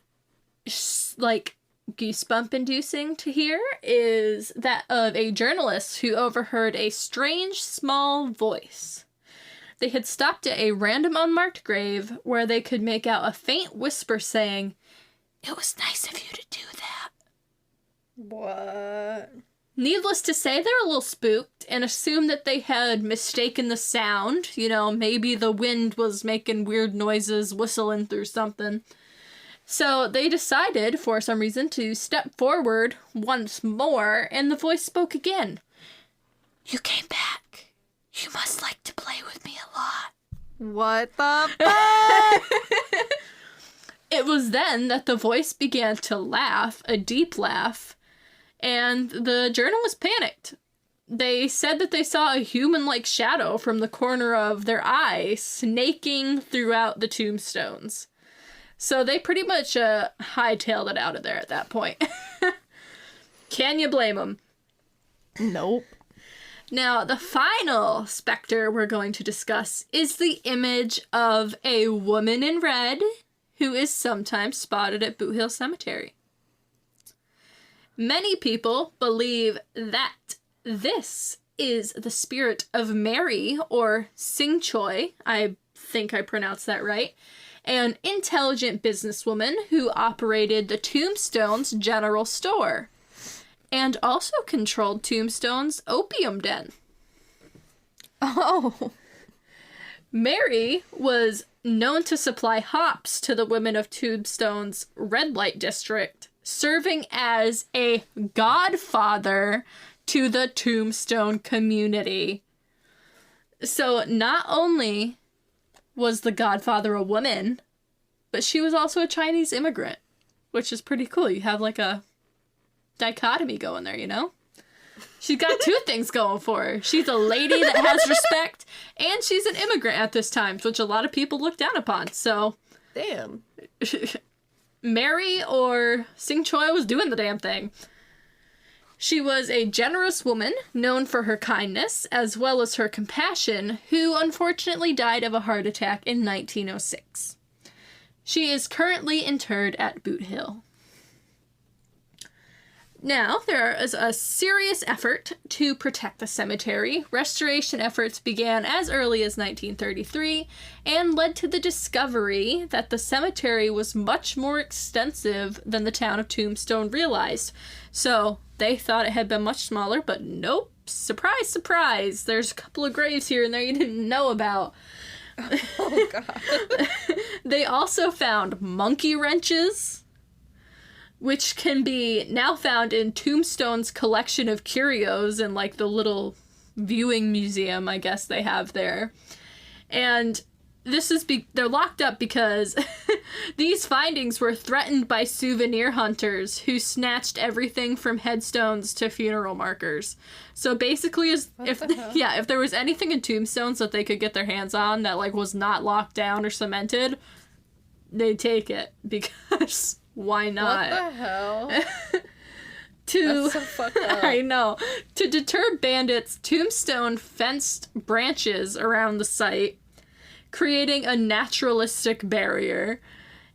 S1: like, goosebump-inducing to hear is that of a journalist who overheard a strange, small voice. They had stopped at a random unmarked grave where they could make out a faint whisper saying, "It was nice of you to do that."
S2: What?
S1: Needless to say, they're a little spooked and assumed that they had mistaken the sound. You know, maybe the wind was making weird noises, whistling through something. So they decided, for some reason, to step forward once more, and the voice spoke again. "You came back. You must like to play with me a lot."
S2: What the fuck?
S1: It was then that the voice began to laugh, a deep laugh, and the journalist panicked. They said that they saw a human-like shadow from the corner of their eye snaking throughout the tombstones. So they pretty much hightailed it out of there at that point. Can you blame them?
S2: Nope.
S1: Now, the final specter we're going to discuss is the image of a woman in red who is sometimes spotted at Boot Hill Cemetery. Many people believe that this is the spirit of Mary, or Sing Choi, I think I pronounced that right, an intelligent businesswoman who operated the Tombstone's general store, and also controlled Tombstone's opium den.
S2: Oh.
S1: Mary was known to supply hops to the women of Tombstone's red light district, serving as a godfather to the Tombstone community. So not only was the godfather a woman, but she was also a Chinese immigrant, which is pretty cool. You have like a dichotomy going there, you know? She's got two things going for her. She's a lady that has respect, and she's an immigrant at this time, which a lot of people look down upon. So,
S2: Damn.
S1: Mary or Sing Choi was doing the damn thing. She was a generous woman, known for her kindness, as well as her compassion, who unfortunately died of a heart attack in 1906. She is currently interred at Boot Hill. Now, there is a serious effort to protect the cemetery. Restoration efforts began as early as 1933 and led to the discovery that the cemetery was much more extensive than the town of Tombstone realized. So, they thought it had been much smaller, but nope. Surprise, surprise. There's a couple of graves here and there you didn't know about.
S2: Oh, God.
S1: They also found monkey wrenches, which can be now found in Tombstone's collection of curios in, like, the little viewing museum, I guess they have there. And this is they're locked up because these findings were threatened by souvenir hunters who snatched everything from headstones to funeral markers. So basically, if there was anything in tombstones that they could get their hands on that, like, was not locked down or cemented, they'd take it because why not?
S2: What the hell?
S1: That's
S2: so fucked up.
S1: I know. To deter bandits, Tombstone fenced branches around the site, creating a naturalistic barrier.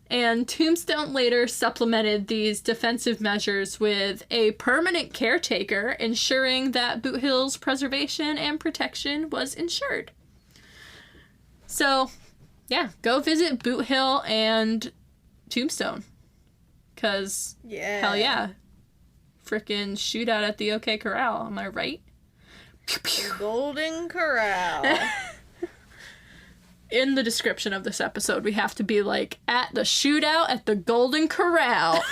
S1: And Tombstone later supplemented these defensive measures with a permanent caretaker, ensuring that Boot Hill's preservation and protection was ensured. So, yeah, go visit Boot Hill and Tombstone. Because, hell yeah. Frickin' shootout at the OK Corral, am I right? Pew, pew.
S2: Golden Corral.
S1: In the description of this episode, we have to be like, at the shootout at the Golden Corral.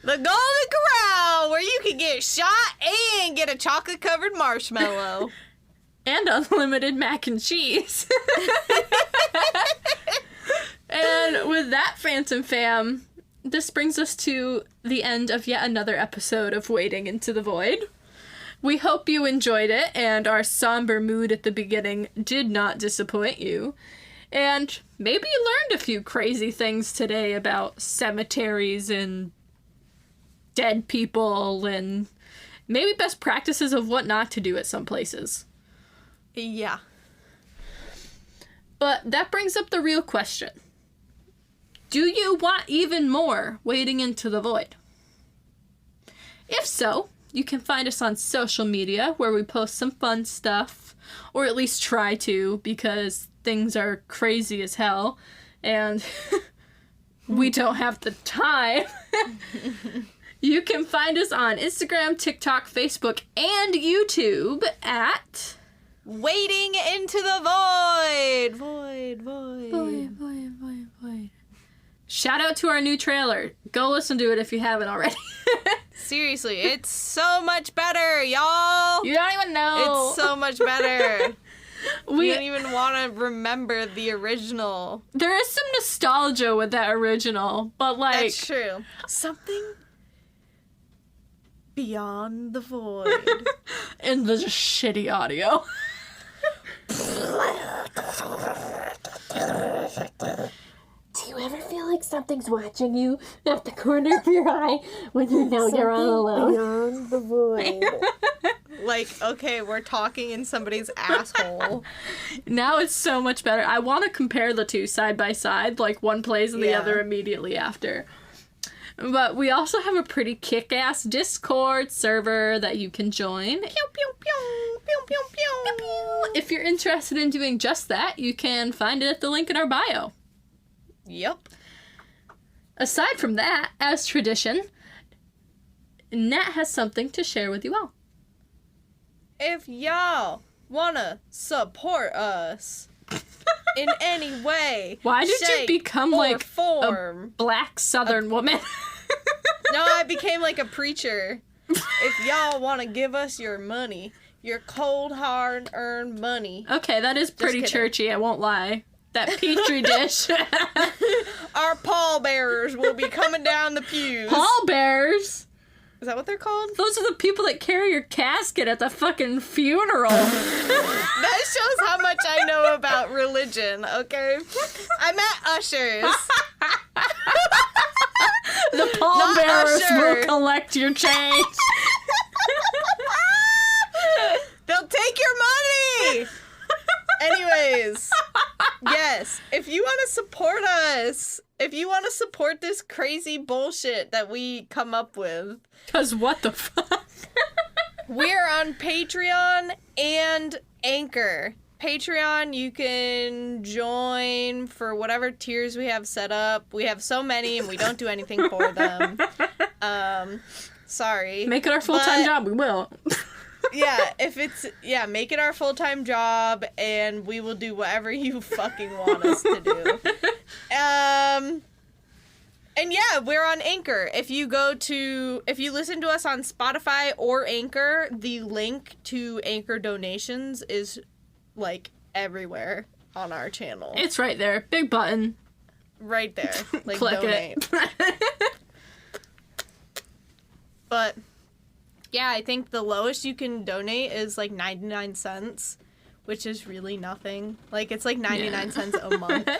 S2: The Golden Corral, where you can get shot and get a chocolate-covered marshmallow.
S1: And unlimited mac and cheese. And with that, Phantom Fam, this brings us to the end of yet another episode of Wading into the Void. We hope you enjoyed it, and our somber mood at the beginning did not disappoint you. And maybe you learned a few crazy things today about cemeteries and dead people, and maybe best practices of what not to do at some places.
S2: Yeah.
S1: But that brings up the real question. Do you want even more Wading into the Void? If so, you can find us on social media where we post some fun stuff, or at least try to, because things are crazy as hell, and we don't have the time. You can find us on Instagram, TikTok, Facebook, and YouTube at
S2: Wading into the Void. Void.
S1: Void. Shout out to our new trailer. Go listen to it if you haven't already.
S2: Seriously, it's so much better, y'all.
S1: You don't even know.
S2: It's so much better.
S1: We
S2: You don't even want to remember the original.
S1: There is some nostalgia with that original, but like...
S2: That's true. Something beyond the void.
S1: in the just shitty audio.
S4: Do you ever feel like something's watching you at the corner of your eye when you know you're all alone?
S5: Beyond the void.
S2: Like, okay, we're talking in somebody's asshole.
S1: Now it's so much better. I want to compare the two side by side, like one plays and the
S2: Yeah.
S1: other immediately after. But we also have a pretty kick-ass Discord server that you can join.
S2: Pew, pew, pew, pew, pew, pew.
S1: If you're interested in doing just that, you can find it at the link in our bio.
S2: Yep.
S1: Aside from that, as tradition, Nat has something to share with you all.
S2: If y'all wanna support us in any way,
S1: Why did you
S2: shape,
S1: become
S2: or
S1: like
S2: form?
S1: Black Southern woman?
S2: No, I became like a preacher. If y'all want to give us your money, your cold, hard-earned money,
S1: Okay, that is pretty
S2: kidding.
S1: churchy, I won't lie. That petri dish.
S2: our pallbearers will be coming down the pews.
S1: Pallbearers?
S2: Is that what they're called?
S1: Those are the people that carry your casket at the fucking funeral.
S2: That shows how much I know about religion, okay? I meant ushers.
S1: The pallbearers will collect your change.
S2: They'll take your money! Anyways, yes, if you want to support us, if you want to support this crazy bullshit that we come up with,
S1: Because what the fuck?
S2: we're on Patreon and Anchor. Patreon, you can join for whatever tiers we have set up. We have so many and we don't do anything for them. Sorry.
S1: Make it our full-time job, we will.
S2: Make it our full-time job and we will do whatever you fucking want us to do. And yeah, we're on Anchor. If you listen to us on Spotify or Anchor, the link to Anchor donations is like everywhere on our channel.
S1: It's right there. Big button.
S2: Right there. Like
S1: Click
S2: donate.
S1: it.
S2: But yeah, I think the lowest you can donate is like 99 cents, which is really nothing. Like it's like 99 cents a month.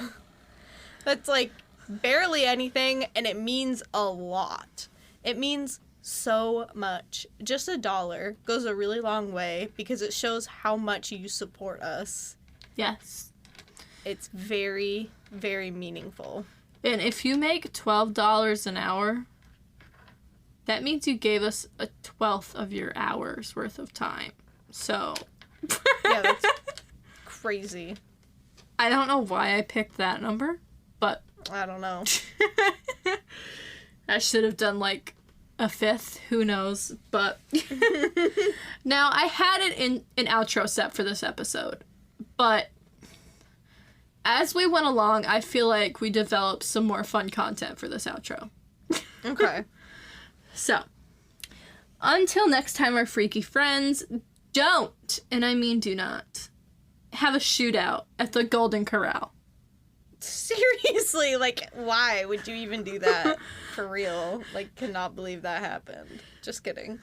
S2: That's like barely anything, and it means a lot. It means so much. Just $1 goes a really long way because it shows how much you support us.
S1: Yes.
S2: It's very, very meaningful.
S1: And if you make $12 an hour, that means you gave us a 1/12 of your hours worth of time. So.
S2: Yeah, that's crazy.
S1: I don't know why I picked that number, but.
S2: I don't know.
S1: I should have done like a 1/5. Who knows? But. Now, I had it in an outro set for this episode, but. As we went along, I feel like we developed some more fun content for this outro.
S2: Okay.
S1: So, until next time, our freaky friends, don't, and I mean do not, have a shootout at the Golden Corral.
S2: Seriously, like, why would you even do that? For real. Like, cannot believe that happened. Just kidding.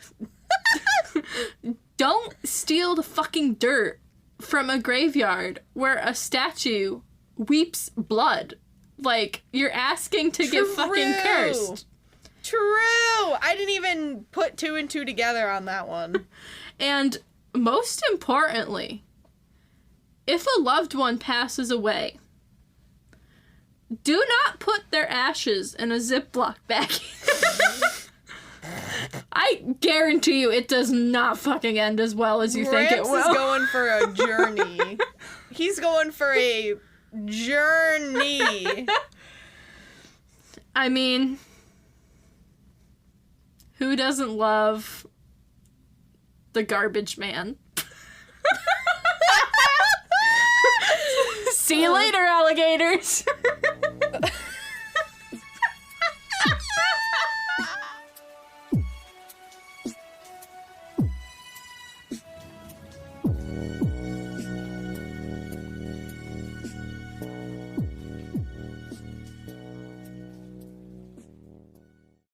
S1: Don't steal the fucking dirt from a graveyard where a statue weeps blood. Like, you're asking to get fucking cursed.
S2: True! I didn't even put 2 and 2 together on that one.
S1: And most importantly, if a loved one passes away, do not put their ashes in a Ziploc bag. I guarantee you it does not fucking end as well as you think it will.
S2: Gramps is going for a journey. He's going for a journey.
S1: I mean, who doesn't love the garbage man? See you later, alligators.